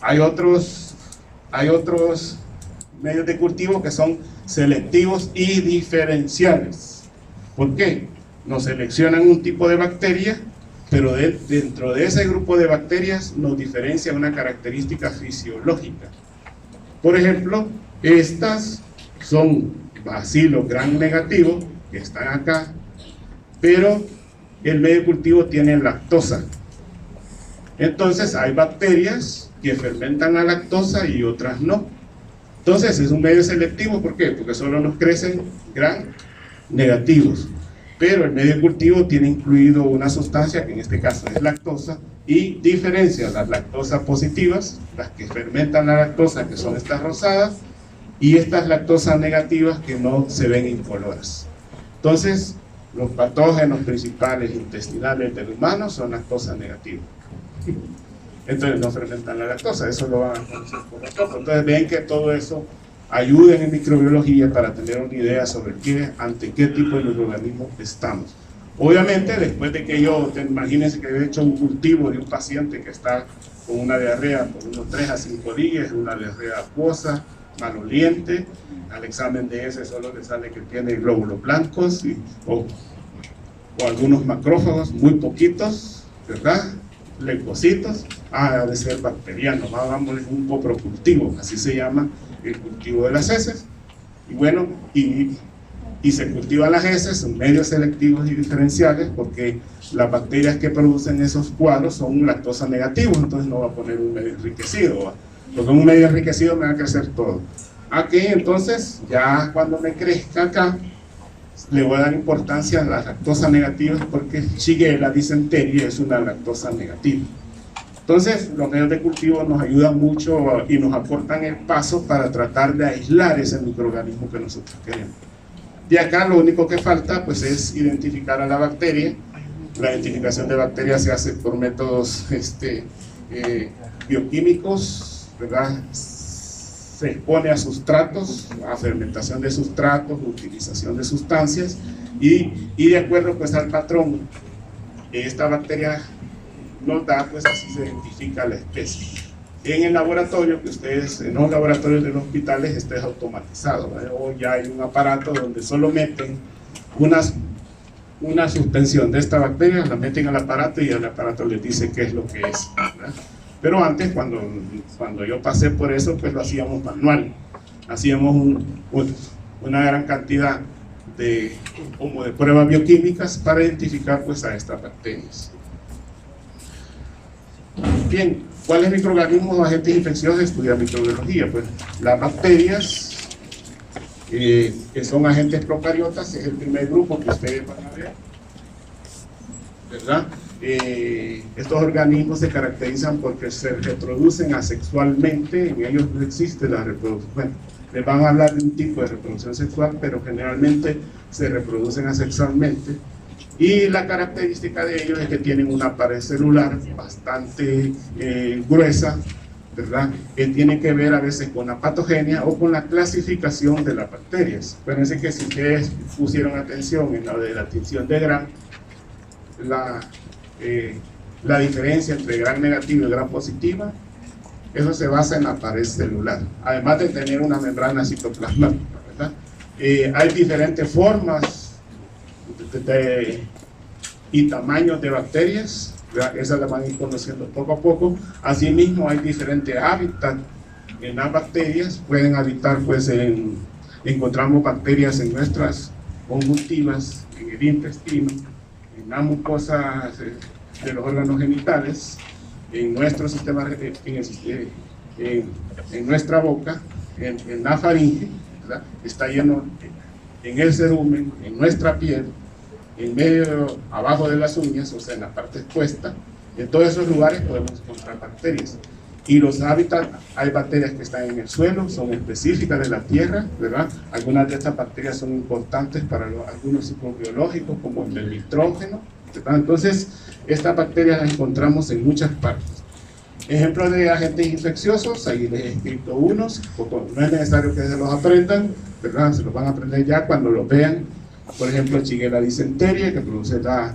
Hay otros medios de cultivo que son selectivos y diferenciales. ¿Por qué? Nos seleccionan un tipo de bacteria, pero dentro de ese grupo de bacterias nos diferencia una característica fisiológica. Por ejemplo, estas son bacilos gram negativos, que están acá, pero el medio de cultivo tiene lactosa. Entonces hay bacterias que fermentan la lactosa y otras no. Entonces es un medio selectivo. ¿Por qué? Porque solo nos crecen gram negativos. pero el medio de cultivo tiene incluido una sustancia que en este caso es lactosa y diferencia las lactosas positivas, las que fermentan la lactosa, que son estas rosadas, y estas lactosas negativas que no se ven incoloras. Entonces, los patógenos principales intestinales del humano son lactosa negativa. Entonces no fermentan la lactosa, eso lo van a conocer por poco. Entonces ven que todo eso ayuda en microbiología para tener una idea sobre ante qué tipo de microorganismos estamos. Obviamente, después de que imagínense que he hecho un cultivo de un paciente que está con una diarrea por unos 3 a 5 días, una diarrea acuosa, maloliente, al examen de ese solo le sale que tiene glóbulos blancos o algunos macrófagos, muy poquitos, ¿verdad? Leucocitos, ha de ser bacteriano, vamos a un coprocultivo, así se llama el cultivo de las heces, y bueno, y se cultivan las heces en medios selectivos y diferenciales porque las bacterias que producen esos cuadros son lactosa negativos, entonces no va a poner un medio enriquecido, ¿va? Porque en un medio enriquecido me va a crecer todo. Aquí entonces, ya cuando me crezca acá, le voy a dar importancia a las lactosas negativas porque Shigella disenteria es una lactosa negativa. Entonces, los medios de cultivo nos ayudan mucho y nos aportan el paso para tratar de aislar ese microorganismo que nosotros queremos. Y acá lo único que falta pues es identificar a la bacteria. La identificación de bacterias se hace por métodos bioquímicos, ¿verdad? Se expone a sustratos, a fermentación de sustratos, utilización de sustancias y de acuerdo pues al patrón que esta bacteria nos da, pues así se identifica la especie. En el laboratorio, que ustedes, en los laboratorios de los hospitales, esto es automatizado, ¿verdad? O ya hay un aparato donde solo meten una suspensión de esta bacteria, la meten al aparato y el aparato les dice qué es lo que es, ¿verdad? Pero antes, cuando yo pasé por eso, pues lo hacíamos manual. Hacíamos una gran cantidad de pruebas bioquímicas para identificar pues a estas bacterias. Bien, ¿cuáles microorganismos o agentes infecciosos estudia microbiología? Pues las bacterias, que son agentes procariotas, es el primer grupo que ustedes van a ver, ¿verdad? Estos organismos se caracterizan porque se reproducen asexualmente, en ellos no existe la reproducción. Bueno, les van a hablar de un tipo de reproducción sexual, pero generalmente se reproducen asexualmente. Y la característica de ellos es que tienen una pared celular bastante gruesa, ¿verdad? Que tiene que ver a veces con la patogenia o con la clasificación de las bacterias. Acuérdense que si ustedes pusieron atención en la de la tinción de Gram, la diferencia entre Gram negativa y Gram positiva, eso se basa en la pared celular, además de tener una membrana citoplasmática, ¿verdad? Hay diferentes formas y tamaños de bacterias, ¿verdad? Esas las van a ir conociendo poco a poco. Asimismo hay diferentes hábitats en las bacterias, pueden habitar pues encontramos bacterias en nuestras conjuntivas, en el intestino, en la mucosa de los órganos genitales, en nuestro sistema, en nuestra boca, en la faringe, ¿verdad? Está lleno en el cerumen, en nuestra piel, en medio, abajo de las uñas, o sea, en la parte expuesta. En todos esos lugares podemos encontrar bacterias. Y los hábitats, hay bacterias que están en el suelo, son específicas de la tierra, ¿verdad? Algunas de estas bacterias son importantes para algunos ciclos biológicos, como el del nitrógeno, ¿verdad? Entonces, estas bacterias las encontramos en muchas partes. Ejemplos de agentes infecciosos, ahí les he escrito unos, no es necesario que se los aprendan, ¿verdad? Se los van a aprender ya cuando los vean. Por ejemplo, Shigella disenteria, que produce la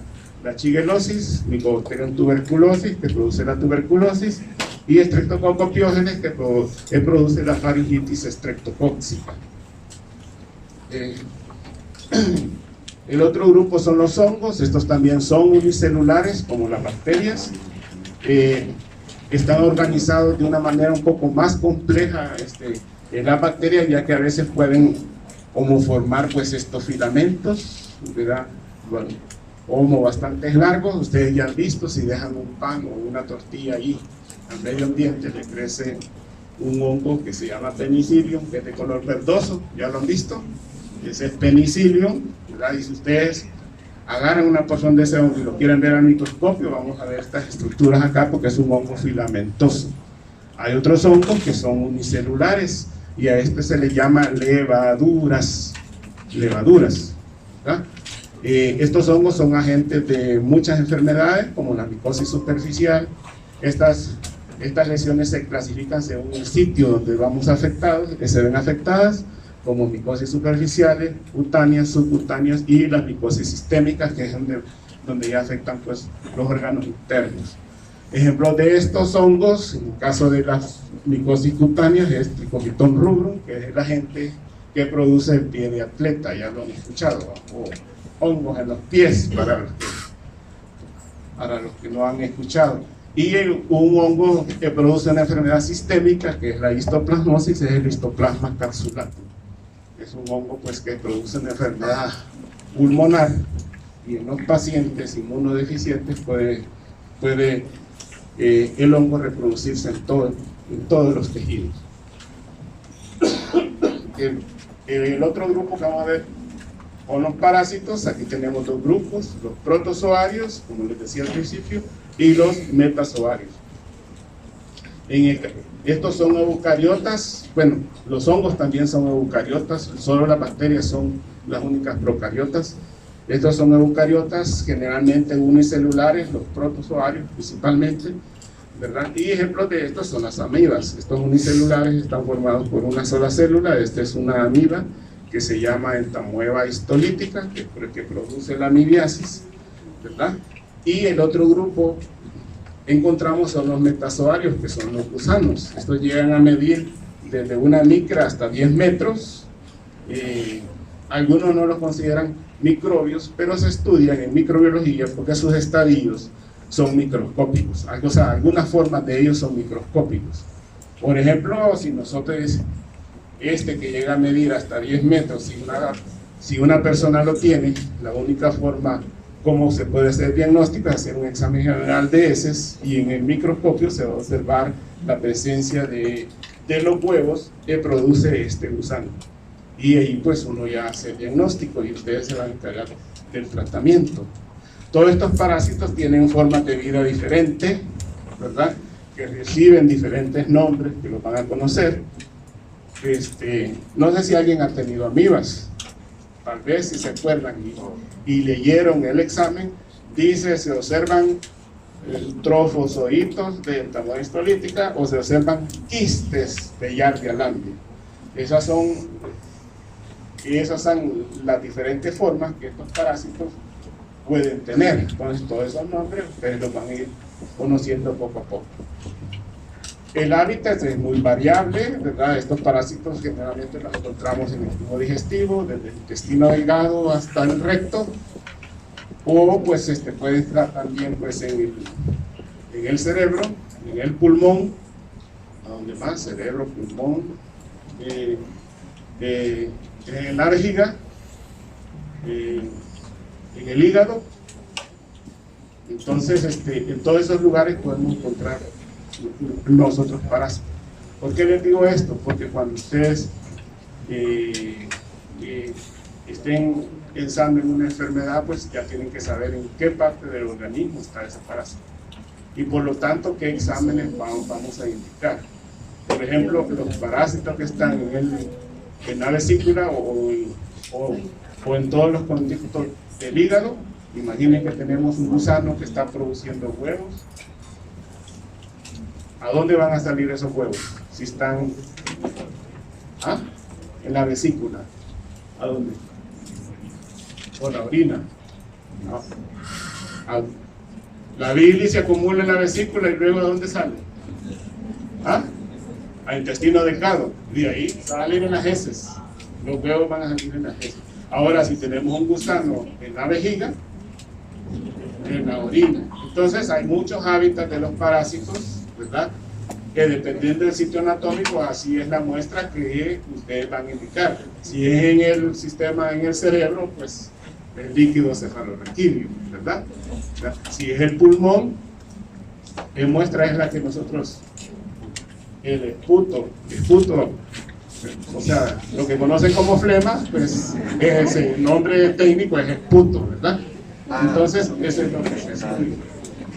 shigellosis, Mycobacterium tuberculosis, que produce la tuberculosis, y Streptococcus pyogenes, que produce la faringitis estreptocóxica. El otro grupo son los hongos, estos también son unicelulares, como las bacterias. Están organizados de una manera un poco más compleja en las bacterias, ya que a veces pueden como formar pues estos filamentos, ¿verdad? Bueno, como bastante largos. Ustedes ya han visto, si dejan un pan o una tortilla ahí al medio ambiente, le crece un hongo que se llama Penicillium, que es de color verdoso, ya lo han visto, ese es Penicillium, ¿verdad? Y si ustedes agarran una porción de ese hongo y lo quieren ver al microscopio, vamos a ver estas estructuras acá porque es un hongo filamentoso. Hay otros hongos que son unicelulares y a este se le llama levaduras, ¿verdad? Estos hongos son agentes de muchas enfermedades como la micosis superficial. Estas lesiones se clasifican según el sitio donde vamos afectados, que se ven afectadas, como micosis superficiales, cutáneas, subcutáneas y las micosis sistémicas, que es donde ya afectan pues, los órganos internos. Ejemplos de estos hongos, en el caso de las micosis cutáneas, es Trichobiton rubrum, que es el agente que produce el pie de atleta, ya lo han escuchado, o hongos en los pies, para los que no han escuchado. Y un hongo que produce una enfermedad sistémica, que es la histoplasmosis, es el Histoplasma capsulatum. Es un hongo pues, que produce una enfermedad pulmonar, y en los pacientes inmunodeficientes puede el hongo reproducirse en todos los tejidos. El otro grupo que vamos a ver con los parásitos, aquí tenemos dos grupos, los protozoarios, como les decía al principio, y los metazoarios. Estos son eucariotas, bueno, los hongos también son eucariotas, solo las bacterias son las únicas procariotas. Estos son eucariotas generalmente unicelulares, los protozoarios principalmente, ¿verdad? Y ejemplos de estos son las amibas. Estos unicelulares están formados por una sola célula. Esta es una amiba que se llama entamoeba histolítica, que produce la amibiasis, ¿verdad? Y el otro grupo encontramos son los metazoarios, que son los gusanos. Estos llegan a medir desde una micra hasta 10 metros. Algunos no los consideran microbios, pero se estudian en microbiología porque sus estadios son microscópicos. O sea, algunas formas de ellos son microscópicos. Por ejemplo, si nosotros, que llega a medir hasta 10 metros, si una persona lo tiene, la única forma como se puede hacer diagnóstico es hacer un examen general de heces, y en el microscopio se va a observar la presencia de los huevos que produce este gusano. Y ahí pues uno ya hace el diagnóstico y ustedes se van a encargar del tratamiento. Todos estos parásitos tienen formas de vida diferentes, ¿verdad? Que reciben diferentes nombres, que los van a conocer. No sé si alguien ha tenido amibas, tal vez si se acuerdan y leyeron el examen, dice se observan trofos o hitos de entamoeba histolítica o se observan quistes de Yardia lamblia. Esas son las diferentes formas que estos parásitos pueden tener. Entonces todos esos nombres ustedes los van a ir conociendo poco a poco. El hábitat es muy variable, ¿verdad? Estos parásitos generalmente los encontramos en el tubo digestivo, desde el intestino delgado hasta el recto, o pues puede estar también pues en el cerebro, en el pulmón, ¿a dónde más? Cerebro, pulmón, en la vejiga, en el hígado. Entonces, en todos esos lugares podemos encontrar los otros parásitos. ¿Por qué les digo esto? Porque cuando ustedes estén pensando en una enfermedad, pues ya tienen que saber en qué parte del organismo está ese parásito. Y por lo tanto, qué exámenes vamos a indicar. Por ejemplo, los parásitos que están en la vesícula o en todos los conductos del hígado. Imaginen que tenemos un gusano que está produciendo huevos. ¿A dónde van a salir esos huevos? Si están en la vesícula. ¿A dónde? Por la orina. No. La bilis se acumula en la vesícula y luego ¿de dónde sale? Al intestino delgado. De ahí salen en las heces. Los huevos van a salir en las heces. Ahora, si tenemos un gusano en la vejiga, en la orina. Entonces, hay muchos hábitats de los parásitos, ¿verdad? Que dependiendo del sitio anatómico, así es la muestra que ustedes van a indicar. Si es en el sistema, en el cerebro, pues el líquido cefalorraquídeo, ¿verdad? Si es el pulmón, ¿qué muestra es la que nosotros, el esputo, o sea, lo que conocen como flema, pues el nombre técnico es esputo, ¿verdad? Entonces, eso es lo que se estudia.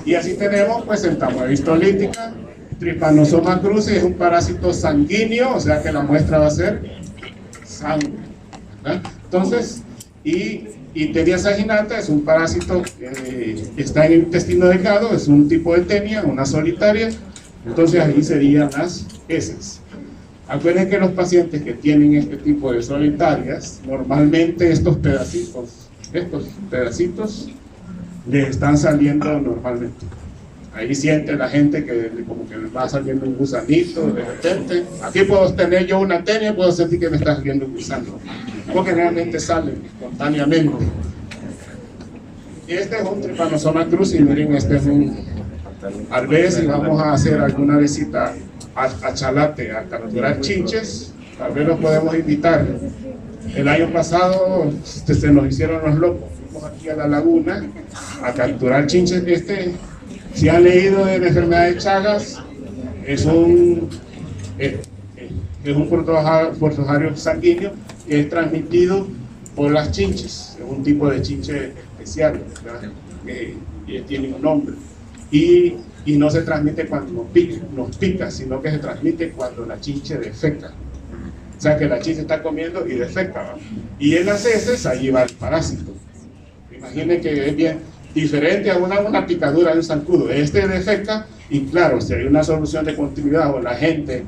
Y así tenemos, pues, entamoebistolítica, Trypanosoma cruzi, es un parásito sanguíneo, o sea que la muestra va a ser sangre, ¿verdad? Entonces, y tenia saginata es un parásito que está en el intestino delgado, es un tipo de tenia, una solitaria, entonces ahí serían las heces. Acuérdense que los pacientes que tienen este tipo de solitarias, normalmente estos pedacitos les están saliendo normalmente. Ahí siente la gente que como que le va saliendo un gusanito de repente. Aquí puedo tener yo una tenia, puedo sentir que me está saliendo un gusano, porque realmente salen espontáneamente. Y este es un Trypanosoma cruzi, miren, este es un alvez, y vamos a hacer alguna visita a Chalate a capturar chinches. Tal vez los podemos invitar. El año pasado se nos hicieron los locos, fuimos aquí a la laguna a capturar chinches. Si han leído de la enfermedad de Chagas, es un protozoario sanguíneo que es transmitido por las chinches. Es un tipo de chinche especial, ¿verdad? Que tiene un nombre. Y no se transmite cuando nos pica, sino que se transmite cuando la chinche defeca. O sea que la chinche está comiendo y defeca, ¿verdad? Y en las heces ahí va el parásito. Imaginen que es bien diferente a una picadura de un zancudo. Este defeca, y claro, si hay una solución de continuidad o la gente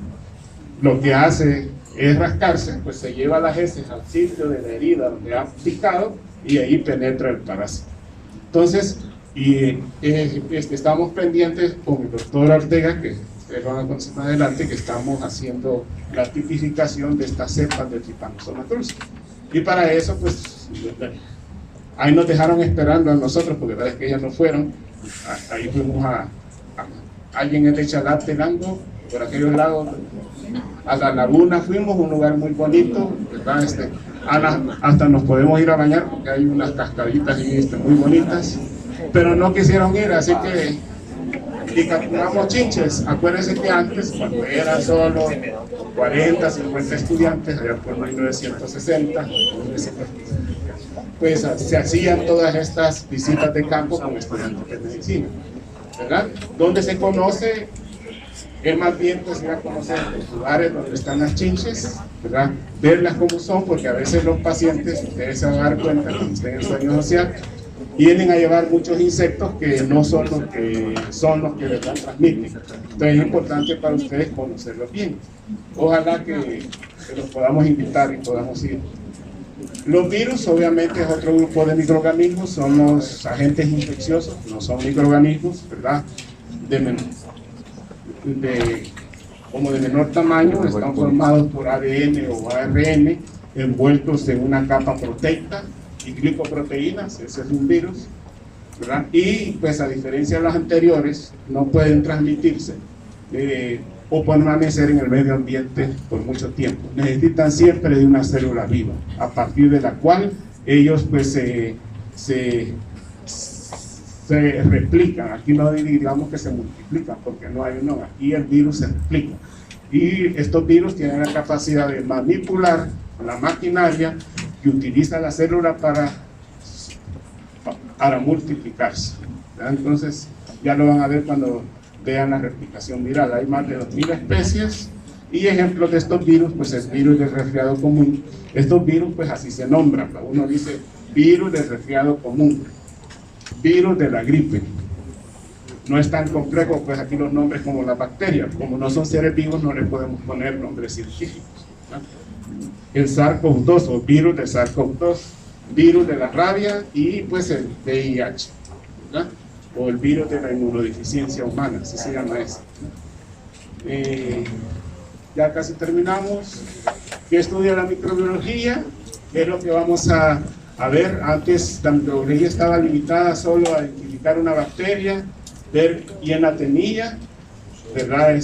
lo que hace es rascarse, pues se lleva las heces al sitio de la herida donde ha picado y ahí penetra el parásito. Entonces, estamos pendientes con el doctor Ortega, que ustedes van a conocer más adelante, que estamos haciendo la tipificación de estas cepas de Trypanosoma cruzi. Y para eso, pues, ahí nos dejaron esperando a nosotros, porque la vez que ellas no fueron, ahí fuimos a alguien es de Chalatenango, por aquellos lados, a la laguna fuimos, un lugar muy bonito, ¿verdad? Hasta nos podemos ir a bañar, porque hay unas cascaditas muy bonitas, pero no quisieron ir, así que y capturamos chinches. Acuérdense que antes, cuando eran solo 40, 50 estudiantes, allá por 1960, pues se hacían todas estas visitas de campo con estudiantes de medicina, ¿verdad? Donde se conoce, es más bien pues ir a conocer los lugares donde están las chinches, ¿verdad? Verlas como son, porque a veces los pacientes, ustedes se van a dar cuenta cuando estén en sueño social, vienen a llevar muchos insectos que no son los que verdad transmiten. Entonces es importante para ustedes conocerlos bien. Ojalá que los podamos invitar y podamos ir. Los virus obviamente es otro grupo de microorganismos, son los agentes infecciosos, no son microorganismos, ¿verdad? Como de menor tamaño, están formados por ADN o ARN envueltos en una capa proteica y glicoproteínas, ese es un virus, ¿verdad? Y pues a diferencia de las anteriores, no pueden transmitirse o permanecer en el medio ambiente por mucho tiempo. Necesitan siempre de una célula viva, a partir de la cual ellos pues se replican. Aquí no digamos que se multiplican, porque no hay uno, aquí el virus se replica. Y estos virus tienen la capacidad de manipular la maquinaria que utiliza la célula para multiplicarse, ¿verdad? Entonces ya lo van a ver cuando vean la replicación viral. Hay más de 2000 especies y ejemplos de estos virus, pues el virus del resfriado común. Estos virus pues así se nombran, uno dice virus del resfriado común, virus de la gripe. No es tan complejo, pues aquí los nombres como las bacterias, como no son seres vivos no le podemos poner nombres científicos, ¿verdad? El SARS-CoV-2 o virus de SARS-CoV-2, virus de la rabia y pues el VIH, ¿verdad? O el virus de la inmunodeficiencia humana, así se llama eso. Ya casi terminamos. ¿Qué estudia la microbiología? ¿Qué es lo que vamos a ver? Antes la microbiología estaba limitada solo a identificar una bacteria, ver quién la tenía, ¿verdad?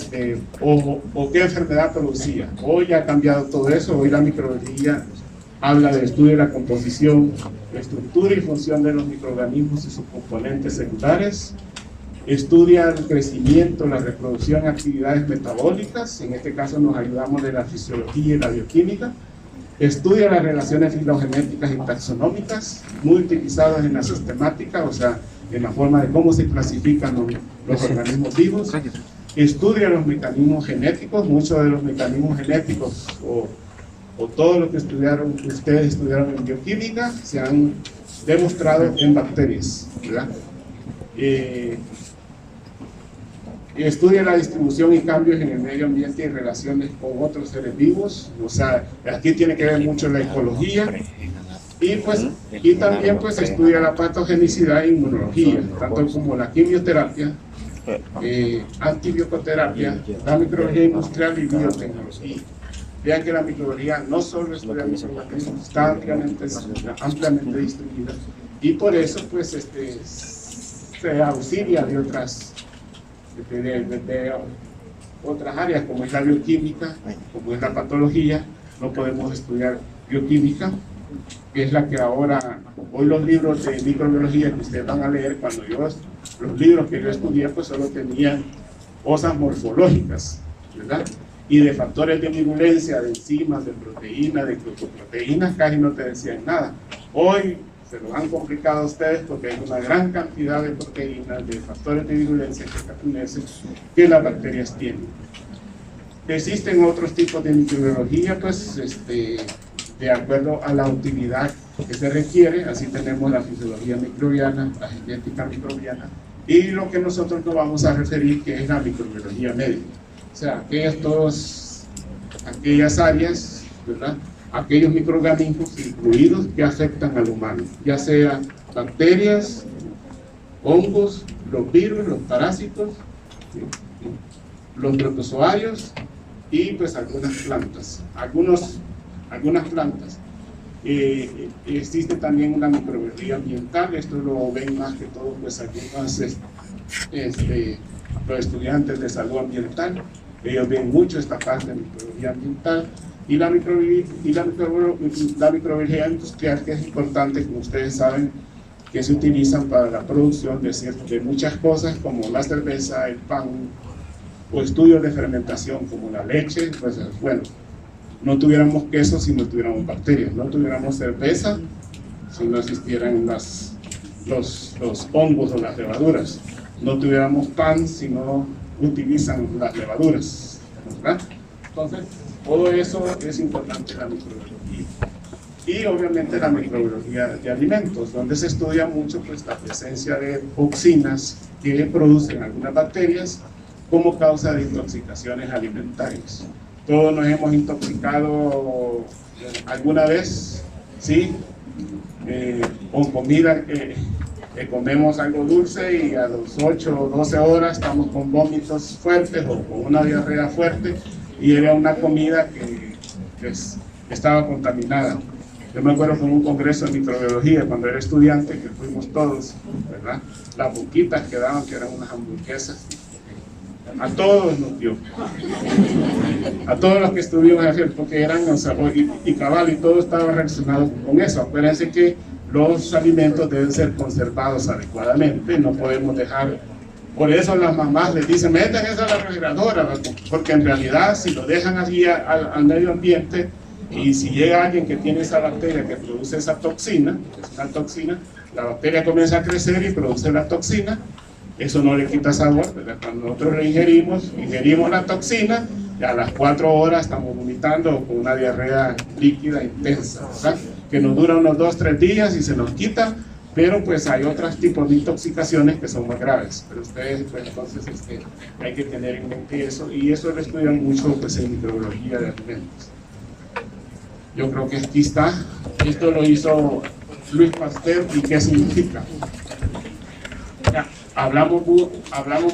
O qué enfermedad producía. Hoy ha cambiado todo eso. Hoy la microbiología habla del estudio de la composición, la estructura y función de los microorganismos y sus componentes celulares. Estudia el crecimiento, la reproducción, actividades metabólicas. En este caso nos ayudamos de la fisiología y la bioquímica. Estudia las relaciones filogenéticas y taxonómicas, muy utilizadas en la sistemática, o sea, en la forma de cómo se clasifican los organismos vivos. Estudia los mecanismos genéticos, muchos de los mecanismos genéticos o todo lo que ustedes estudiaron en bioquímica se han demostrado en bacterias, ¿verdad? Estudia la distribución y cambios en el medio ambiente y relaciones con otros seres vivos, o sea, aquí tiene que ver mucho la ecología, y también pues estudia la patogenicidad e inmunología, tanto como la quimioterapia, antibioterapia, la microbiología industrial y biotecnología. Vean que la microbiología no solo estudia microorganismos, está ampliamente distribuida, y por eso pues se auxilia de otras áreas, como es la bioquímica, como es la patología. No podemos estudiar bioquímica, que es la que hoy los libros de microbiología que ustedes van a leer, los libros que yo estudié, pues solo tenían cosas morfológicas, ¿verdad? Y de factores de virulencia, de enzimas, de proteínas, de glucoproteínas, casi no te decían nada. Hoy se lo han complicado a ustedes porque hay una gran cantidad de proteínas, de factores de virulencia que las bacterias tienen. Existen otros tipos de microbiología, pues, de acuerdo a la utilidad que se requiere. Así tenemos la fisiología microbiana, la genética microbiana, y lo que nosotros nos vamos a referir, que es la microbiología médica. O sea, aquellas áreas, ¿verdad? Aquellos microorganismos incluidos que afectan al humano, ya sea bacterias, hongos, los virus, los parásitos, ¿sí? Los protozoarios y pues algunas plantas. Algunas plantas. Existe también una microbiología ambiental, esto lo ven más que todo pues algunos los estudiantes de salud ambiental. Ellos ven mucho esta parte de microbiología ambiental y la microbiología industrial, que es importante, como ustedes saben, que se utilizan para la producción de muchas cosas como la cerveza, el pan, o estudios de fermentación como la leche. Pues bueno, no tuviéramos queso si no tuviéramos bacterias, no tuviéramos cerveza si no existieran los hongos o las levaduras, no tuviéramos pan si no utilizan las levaduras, ¿verdad? Entonces, todo eso es importante en la microbiología. Y obviamente la microbiología de alimentos, donde se estudia mucho pues, la presencia de toxinas que producen algunas bacterias como causa de intoxicaciones alimentarias. Todos nos hemos intoxicado alguna vez, ¿sí? Con comida, comemos algo dulce y a las 8 o 12 horas estamos con vómitos fuertes o con una diarrea fuerte, y era una comida que pues, estaba contaminada. Yo me acuerdo con un congreso de microbiología cuando era estudiante, que fuimos todos, ¿verdad? Las boquitas que daban, que eran unas hamburguesas. A todos nos dio, a todos los que estuvimos aquí, porque eran, o sea, y cabal, y todo estaba relacionado con eso. Acuérdense que los alimentos deben ser conservados adecuadamente, no podemos dejar, por eso las mamás les dicen, metan eso a la refrigeradora, porque en realidad si lo dejan allí al medio ambiente, y si llega alguien que tiene esa bacteria que produce esa toxina, es una toxina, la bacteria comienza a crecer y produce la toxina. Eso no le quita sabor, ¿verdad? Cuando nosotros lo ingerimos la toxina, y a las 4 horas estamos vomitando con una diarrea líquida intensa, ¿verdad? Que nos dura unos 2-3 días y se nos quita, pero pues hay otros tipos de intoxicaciones que son más graves. Pero ustedes, pues entonces hay que tener en mente eso, y eso lo estudian mucho pues, en microbiología de alimentos. Yo creo que aquí está, esto lo hizo Louis Pasteur, ¿y qué significa? Ya. Hablamos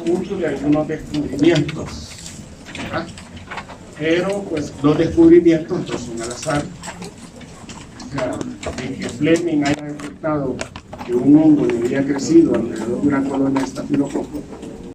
mucho de algunos descubrimientos, ¿verdad? Pero pues los descubrimientos no son al azar. O sea, de que Fleming haya detectado que un hongo había crecido alrededor de una colonia de estafilococo,